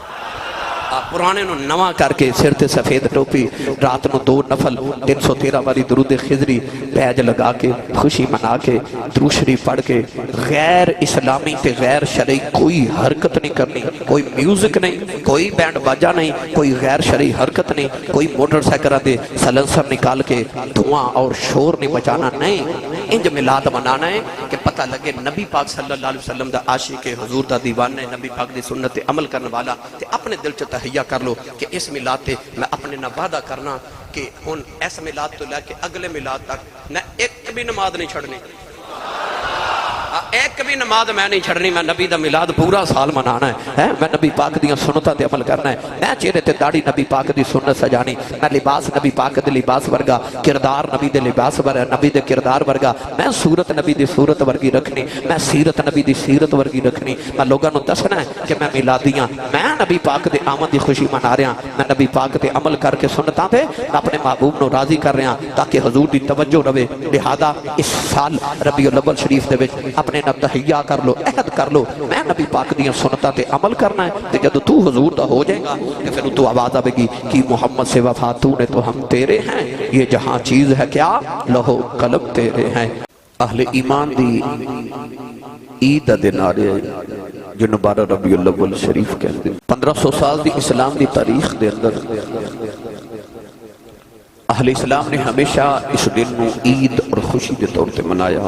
پرانے نو نواں کر کے سر تے سفید ٹوپی رات نو 2 نفل 313 باری درود خضری پیج لگا کے خوشی منا کے درود شریف پڑھ کے غیر اسلامی تے غیر شرعی کوئی حرکت نہیں کرنی کوئی میوزک نہیں کوئی بینڈ باجا نہیں کوئی غیر شرعی حرکت نہیں کوئی موٹر سائیکل دے سلنسر نکال کے دھواں اور شور نہیں بچانا نہیں انج میلاد منانا ہے کہ پتہ لگے نبی پاک صلی اللہ علیہ وسلم دا عاشق حضور دا دیوان ہے نبی پاک دی سنت عمل کرنے والا تے اپنے دل چ تہیا کر لو کہ اس میلاد تے میں اپنے نہ وعدہ کرنا کہ ہن اس میلاد تو لے کے اگلے میلاد تک میں ایک بھی نماز نہیں چھڑنی ایک بھی نماز میں نہیں چھڑنی میں نبی دا میلاد پورا سال منانا ہے میں نبی پاک دیاں سنتاں تے عمل کرنا ہے میں چہرے تے داڑھی نبی پاک دی سنت سجانی میں لباس نبی پاک دے لباس ورگا کردار نبی دے لباس ورگا نبی دے کردار ورگا میں صورت نبی دی صورت ورگی رکھنی میں سیرت نبی دی سیرت ورگی رکھنی میں لوگاں نو دسنا ہے کہ میں میلادیاں میں نبی پاک دے آمد دی خوشی منا رہا میں نبی پاک تے عمل کر کے سنتاں تے میں اپنے محبوب نو راضی کر رہا تاکہ حضور دی توجہ رہے لہذا اس سال ربیع الاول شریف دے وچ اپنے نب تحیہ کر لو عہد کر لو میں نبی پاک دیاں سنتاں تے عمل کرنا ہے تے جب تو حضور دا ہو جائے گا تے پھر تو آواز آئے گی کہ محمد سے وفا تو نے تو ہم تیرے ہیں یہ جہاں چیز ہے کیا لہو قلب تیرے ہیں اہل ایمان دی عید دا دن آ رہا ہے جنہوں 12 ربیع الاول شریف کہتے ہیں۔ 1500 سال دی اسلام دی تاریخ دے اندر اہل اسلام نے ہمیشہ اس دن نو عید اور خوشی دے طور تے منایا۔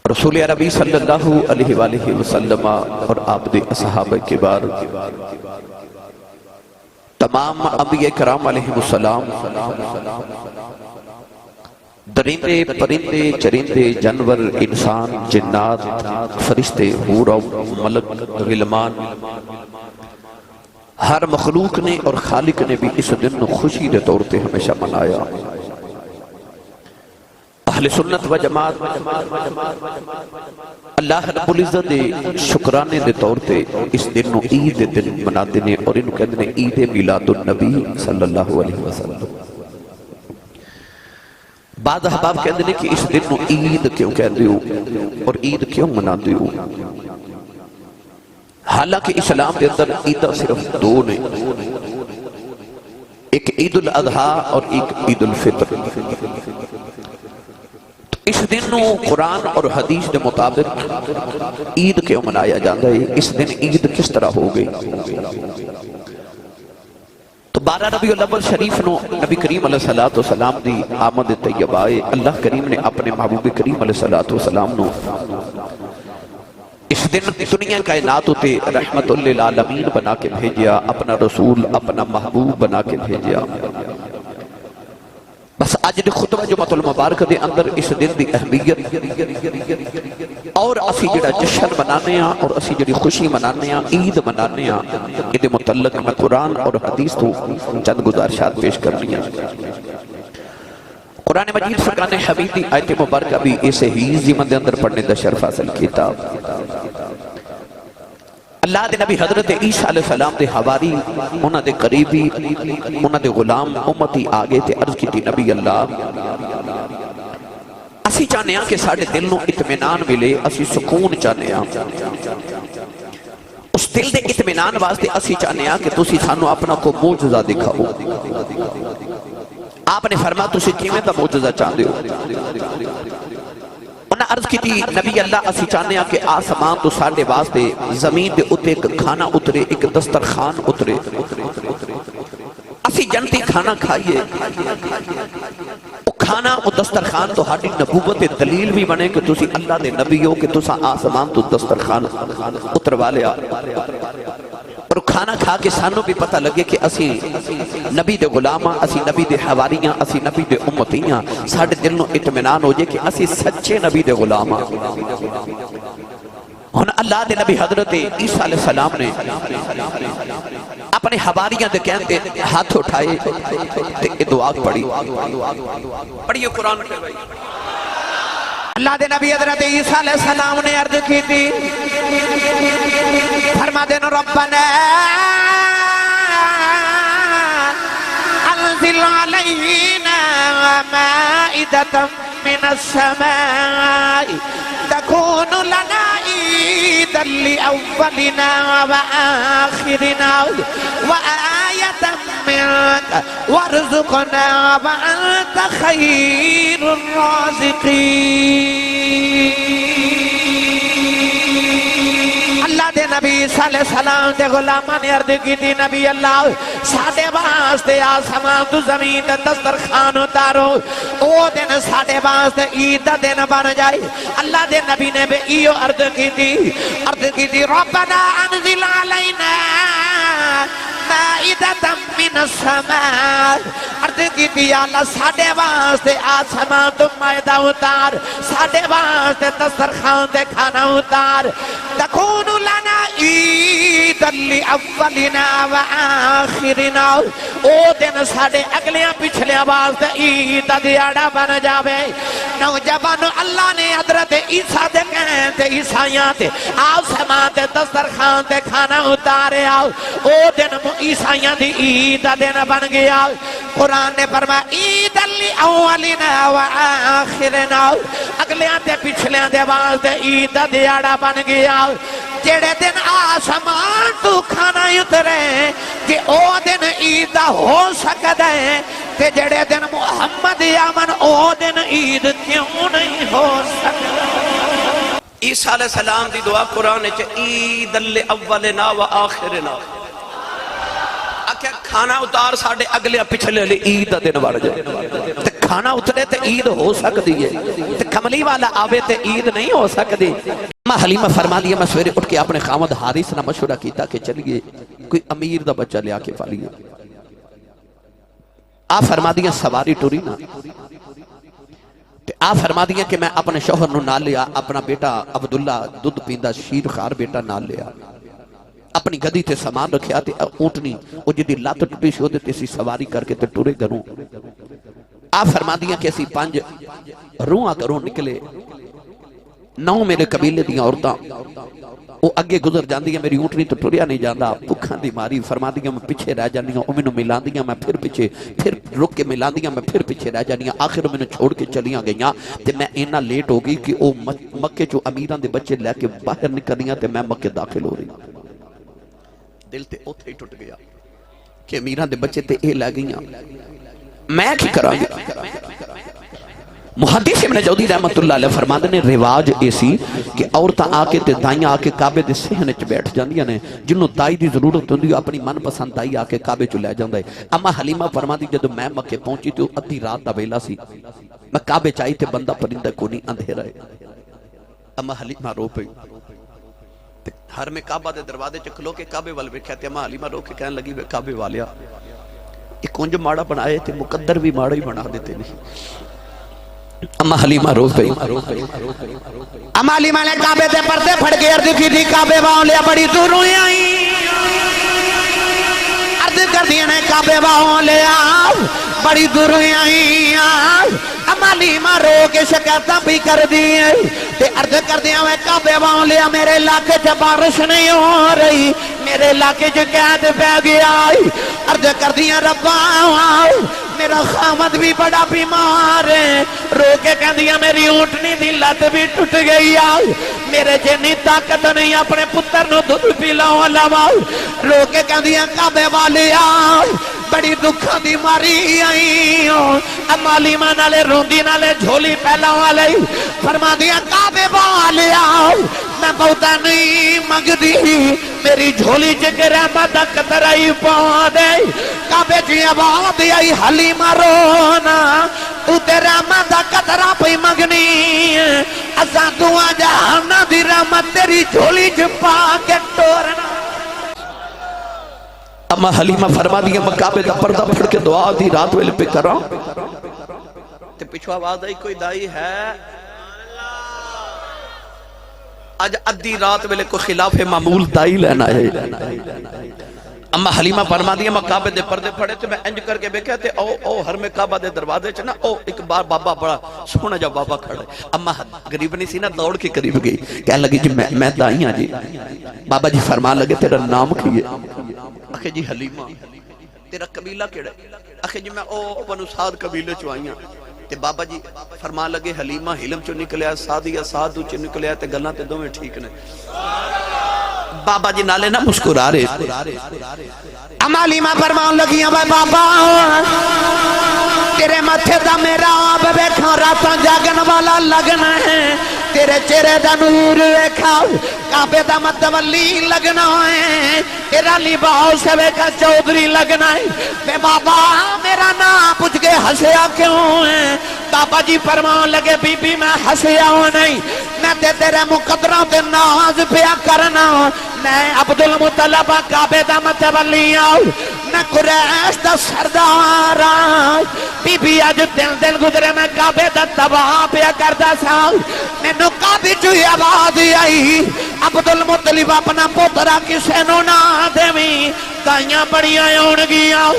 رسول عربی صلی اللہ علیہ وآلہ وسلم اور آپ دے اصحابہ کبار تمام انبیاء کرام علیہ السلام درندے پرندے چرندے جانور انسان جنات فرشتے حور ملک غلمان ہر مخلوق نے اور خالق نے بھی اس دن خوشی دے طور تے ہمیشہ منایا۔ اہل سنت و جماعت اللہ رب العزت دے شکرانے دے طور تے اس دن نو عید دن مناتے ہیں اور انہوں کہتے ہیں عید میلاد النبی صلی اللہ علیہ وسلم۔ بعض احباب کہتے ہیں کہ اس دن نو عید کیوں کہتے ہو اور عید کیوں مناتے ہو؟ حالانکہ اسلام کے اندر عیدہ صرف دو نے، ایک عید الاضحیٰ اور ایک عید الفطر۔ اس دن نو قرآن اور حدیث کے مطابق عید کیوں منایا جاتا ہے؟ اس دن عید کس طرح ہو گئی؟ تو 12 ربیع الاول شریف نو نبی کریم علیہ السلام دی آمد طیبہ ہے۔ اللہ کریم نے اپنے محبوب کریم علیہ السلام نو اس دن دنیا کائنات تے رحمت للعالمین بنا کے بھیجیا، اپنا رسول اپنا محبوب بنا کے بھیجیا۔ بس آج دے خطبہ جمعۃ المبارک دے اندر اس دن دی اہمیت اور اسی جڑا جشن منانے ہیں اور اسی جڑی خوشی منانے ہیں عید منانے ہیں یہ دے متعلق میں قرآن اور حدیث تو چند گزارشات پیش کرنی ہیں۔ قرآن مجید فرقان حمید دی آیت مبارکہ بھی اسے ہی زمن دے اندر پڑھنے دا شرف حاصل کیتا۔ اللہ دے نبی حضرت عیسیٰ علیہ السلام دے حواری انہاں دے قریبی انہاں دے غلام امتی آگے تے عرض کی تھی نبی اللہ اسی چاہنے ہیں کہ ساڑھے دل نو اطمینان ملے، اسی سکون چاہنے ہیں، اس دل دے اطمینان واسطے اسی چاہنے ہیں کہ تسی سانو اپنا کو معجزہ دکھاؤ۔ آپ نے فرمایا تسی کیویں دا معجزہ چاہتے ہو؟ انہاں عرض کی تھی نبی اللہ اسی چاہنے ہیں کہ آسمان تو ساڑھے واسطے زمین دے اتے ایک کھانا اترے، ایک دسترخوان اترے، اسی جنتی کھانا کھائیے، وہ کھانا وہ دسترخوان تو ہاڑی نبوت دلیل بھی بنے کہ تسی اللہ دے نبی ہو کہ تسا آسمان تو دسترخوان اتروا لیا، اور کھانا کھا کے سانوں بھی پتہ لگے کہ اسی نبی دے غلاماں، اسی نبی دے حواریاں، اسی نبی دے امتیاں، ساڑھے دل نو اطمینان ہو جائے کہ اسی سچے نبی دے غلاماں۔ ہن اللہ دے نبی حضرت عیسیٰ علیہ السلام نے اپنے حواریاں دے کہتے ہاتھ اٹھائے تے دعا پڑھی، پڑھیے قرآن کے بھائی۔ اللہ دے نبی حضرت عیسیٰ علیہ السلام نے عرض کی تھی فرما دینا ربنا انزل علینا مائدة من السماء تكون لنا عيدا لأولنا وآخرنا وآية منك وارزقنا وأنت خير الرازقين۔ اللہ دے نبی صلی اللہ علیہ وسلم دے غلامان نے عرض کی تھی نبی اللہ ساڑھے واسطے آسمان تو زمین دے دسترخوان اتارو، او دن ساڑھے واسطے عید دا دن بن جائے۔ اللہ دے نبی نے بھی ایو عرض کی تھی ربنا انزل علینا مائدة من السماء، عرض کی تھی اللہ ساڑھے واسطے آسمان تو مائدہ اتار، ساڑھے واسطے دسترخوان دے کھانا اتار، تکون لنا عیدا لأولنا وآخرنا، او دن ساڑھے اگلیاں پچھلیاں واسطے عید دا دیاڑا بن جاوے۔ نوجوان اللہ نے حضرت عیسیٰ دے کہتے عیسائیاں تے آسمان تے دسترخوان تے کھانا اتارے آؤ، او دن عیسائیاں دی عید دا دن بن گیا۔ قرآن نے فرمایا عید لأولنا وآخرنا، اگلیاں تے پچھلیاں دے واسطے عید دا دیاڑا بن گیا۔ جڑے دن آسمان تو کھانا اترے کہ او دن عید دا ہو سکتا ہے، تے جڑے دن محمد آمن او دن عید کیوں نہیں ہو سکتا؟ عیسیٰ علیہ السلام دی دعا قرآن ہے عید الاولنا و آخرنا آکھیا کھانا اتار ساڑھے اگلے پچھلے لئے عید دن بڑھ جائے تے کھانا اترے تے عید ہو سکتی ہے تے کملی والا آوے تے عید نہیں ہو سکتی. ماں حلیمہ فرما دیا میں سویرے اٹھ کے اپنے خامد حارث نہ مشورہ کیتا کہ چلیے کوئی امیر دا بچہ لیا کے پالیے. آپ فرما دیا سواری ٹوری نا آپ فرما دیا کہ میں اپنے شوہر نو نال لیا اپنا بیٹا عبداللہ دودھ پیندہ شیر خار بیٹا نال لیا اپنی گدی تے سامان رکھیا تے اونٹنی او جدی لات ٹوٹی سی ہوتے تے سی سواری کر کے تے ٹورے گھروں. آپ فرما دیا کہ اسی 5 روحاں گھروں نکلے 9 میرے قبیلے دیاں عورتاں وہ اگے گزر جاندی ہیں میری اونٹنی تو ٹریا نہیں جاندا بھکھاں دی ماری فرما دیا میں پیچھے رہ جانی ہوں میں ملان دیا میں پھر پیچھے پھر رک کے ملان دیا میں پھر پیچھے رہ جانی ہوں آخر میں چھوڑ کے چلیاں گئیاں تے میں اینا لیٹ ہو گئی کہ وہ مکے جو امیران دے بچے لے کے باہر نکلیاں تے میں مکے داخل ہو رہی دل تے اوتھے ہی ٹوٹ گیا کہ امیران دے بچے تے اے لے گئیاں میں کی کراں گا. محدث ابن جودی رحمت اللہ علیہ فرماتے نے رواج ایسی کہ عورتاں آکے تے دائیاں آکے کعبے دے صحن وچ بیٹھ جاندیاں نے جنوں دائی دی ضرورت ہوندی اپنی من پسند دائی آکے کعبے چ لے جاندا ہے. اما حلیمہ فرماتی جدوں میں مکے پہنچی تے ادھی رات دا ویلا سی میں کعبے چ آئی تے بندہ پرندہ کو نہیں اندھیرا ہے. اما حلیمہ رو پئی تے ہر میں کعبہ دے دروازے چ کھلو کے کعبے ول ویکھیا تے اما حلیمہ رو کے کہن لگی وے کعبے والیا یہ کنج ماڑا بنائے تے مقدر بھی ماڑا ہی بنا دیتے نہیں. اما حلیمہ رو پئی اما حلیمہ نے کعبے دے پردے پھڑ کے عرض کی تھی کعبے باؤں لیا بڑی دوروں آئی عرض کر دیا نے کعبے باؤں لیا بڑی دوروں آئی. اما حلیمہ رو کے شکایتاں بھی کر دیئے تے عرض کر دیا میں کعبے باؤں لیا میرے علاقے چ بارش نہیں ہو رہی میرے علاقے چ قید پہ گیا عرض کر دیا ربا میرا خامد بھی بڑا بیمار ہے رو کے کہہ دیا میری اونٹنی دی لت بھی ٹوٹ گئی میرے جنی طاقت نہیں اپنے پتر نو دودھ پلاؤں علاوہ رو کے کہہ دیا کعبے والی بڑی دکھاں دی ماری آئی اما حلیمہ نالے روندی نالے جھولی پہلا والے فرما دیا کعبے والی میں بہتا نہیں مگ دی میری جھولی چکے رحمت قطرائی پاؤں دے کعبے جی آواز آئی حلیمہ رونا تو تے رحمت قطرہ پہ مگنی اساں دعا جہانا دی رحمت تیری جھولی چھپا کے ٹورنا. اما حلیمہ فرما دیا میں کعبے دا پردہ پھڑ کے دعا دی رات ویلے پہ کر رہا ہوں تے پچھو آواز آئی کوئی دائی ہے آج ادھی رات ویلے کو خلاف معمول دائی لینا ہے. اما حلیمہ فرما دیا میں کعبے دے پردے پھڑے تے میں انج کر کے بے کہتے او ہر میں کعبہ دے دروازے چ نا او ایک بار بابا بڑا سونا جا بابا کھڑا ہے. اما غریب نہیں سی نا دوڑ کے قریب گئی کہنے لگی جی میں دائی ہاں جی. بابا جی فرمان لگے تیرا نام کیے آخے جی حلیمہ تیرا قبیلہ کیڑا ہے آخے جی میں او بنو سعد قبیلے چو آئیاں تے بابا جی فرمان لگے حلیمہ حلم چو نکلیا سادیا سادو چو نکلیا تے گلاں تے دو میں ٹھیک نے. بابا جی نالے نہ مسکرا رہے اما حلیمہ فرمان لگی ہیں بابا تیرے ماتھے دا میرا آب بیکھا راتاں جاگن والا لگنا ہے تیرے چہرے دا نور ویکھا کعبے دا متولی لگنا ہے تیرا لباس ویکھا چودھری لگنا ہے. میں بابا میرا نام پوچھ کے ہنسیا کیوں ہے بابا جی فرمان لگے بی بی میں ہنسیا ہوں نہیں میں تیرے مقدروں تے ناز پیا کرنا میں عبدالمطلب کعبے دا متولی آؤ میں قریش دا سردار بی بی آج دل گزرے میں کعبے دا تباہ پیا کردا سا میں نو کعبے چوئی آواز آئی عبدالمطلب اپنا پوترا کسے نو نہ دیویں دائیاں بڑی آئون گیا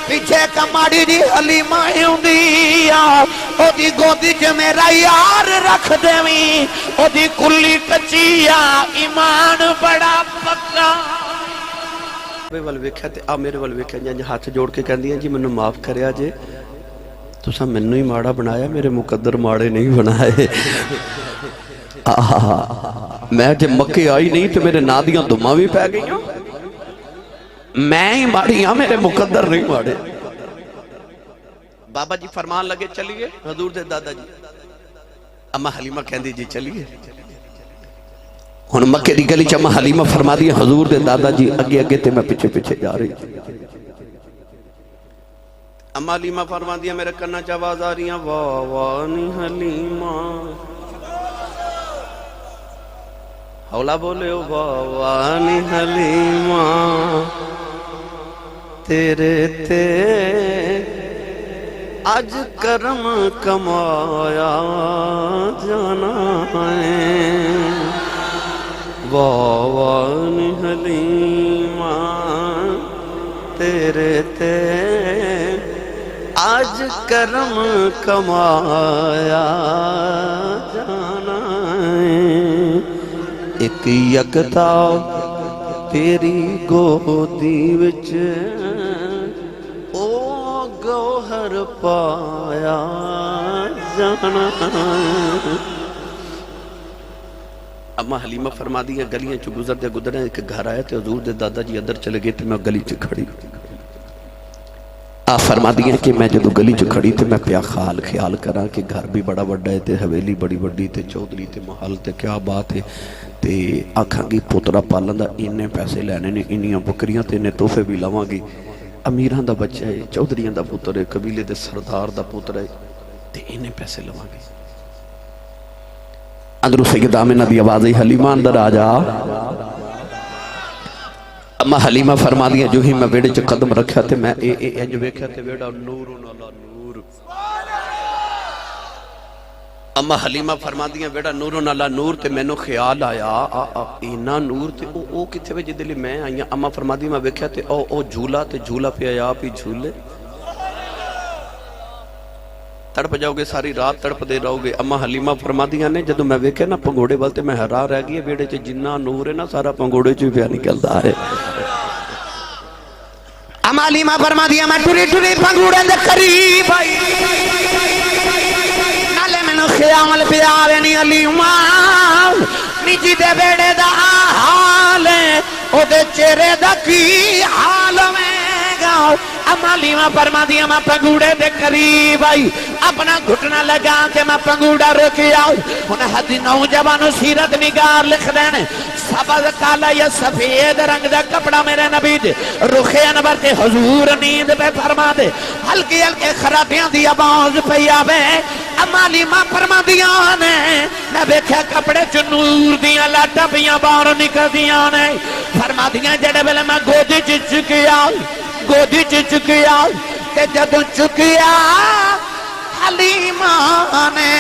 پیچھے کماڑی دی حلیمہ ہوندی او دی گودی چ میرا یار رکھ دیویں او دی کلی کچی ایمان بڑا پکا. ول ویکھیا تے آ میرے ول ویکھیا جی ہاتھ جوڑ کے کہندی ہیں جی مینوں معاف کریا جے تساں مینوں ہی ماڑا بنایا میرے مقدر ماڑے نہیں بنائے. میں جے مکے آئی نہیں تو میرے نادیاں دماں بھی پہ گئیاں میں ہی ماڑی ہاں میرے مقدر نہیں ماڑے. بابا جی فرمان لگے چلیے حضور دے دادا جی. اما حلیمہ کہندی جی چلیے ہن مکے دی گلی چ اما حلیمہ فرما دی حضور دے دادا جی اگے اگے تے میں پیچھے پیچھے جا رہی اما حلیمہ فرما دی میرے کنا چ آواز آ رہی ہیں واہ واہ نی حلیمہ ہولا بولے او واہ واہ نی حلیمہ تیرے تے آج کرم کمایا جانا ہے واہ واہ نی حلیمہ تیرے تے آج کرم کمایا جانا ہے ایک یکتا تیری گودی وچ او گوہر پایا جانا ہے اما حلیمہ فرما دی گلیاں چو گزر دے گزرے ایک گھر آیا تے حضور دے دادا جی اندر چلے گئے تے میں گلی چ کھڑی فرما دی کہ میں جدو گلی چ کھڑی تے میں پیا خیال کراں کہ گھر بھی بڑا بڑا ہے تے حویلی بڑی بڑی تے چودھری تے محل تے کیا بات ہے تے آکھاں گی پوترا پالن دا انہیں پیسے لینے نے انیاں بکریاں تے انہیں تحفے بھی لواں گی امیراں دا بچہ ہے چودھریاں دا پوتر ہے قبیلے دے سردار دا پوتر ہے تے انہیں پیسے لواں گی اندرو سید آمنہ دی آواز حلیمہ اندر آ جا اما حلیمہ فرما دیا جو ہی میں ویڑے چ قدم رکھا تے میں جو ویکھا تے ویڑا نور نالا نور اما حلیمہ فرما دیا ویڑا نور نالا نور تے میں نو خیال آیا اینا نور تے او کتے وجہ دلی میں آئیاں اما فرما دیا میں ویکھا تے او جھولا تے جھولا پہ آیا آپ ہی جھولے تڑپ جاؤ گے ساری رات تڑپ دے رہو گے اما حلیمہ فرما دیا نے جدو میں ویکھے نا پنگوڑے والتے میں حرار رہ گئی ویڑے چے جنہ نور ہے نا سارا پنگوڑے چے پیا نکلتا ہے اما حلیمہ فرما دیا میں ٹوری ٹوری پنگوڑے دے قریب آئی نالے میں نو خیال پہ آوے نی حلیمہ نیجی دے ویڑے دا حال ہے او دے چہرے دا کی حال میں گاؤ اما حلیمہ فرما دیا میں پنگوڑے دے قریب آئی اپنا گھٹنا لگا کے میں پنگوڑا روکی آؤ انہیں حدی نوجوانو سیرت نگار لکھ دینے سبز کالا یا سفید رنگ دا کپڑا میرے نبی دے رخ انور تے حضور نیند پہ فرما دے ہلکی ہلکے خرابیاں دی آواز پہ آوے اما حلیمہ فرما دیا نے میں بیکھے کپڑے چ نور دیاں لاٹا پیاں باہر نکل دیا نے فرما دیا جڑے ویلے میں گودی چ چکیا گودی چ چکیا تے جدو چکیا حلیمہ نے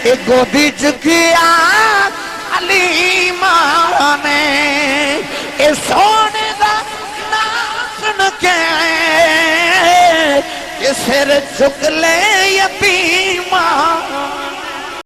ایک گودی چکیا حلیمہ نے اے سونے دا ناسن کے یہ سر چک لے یا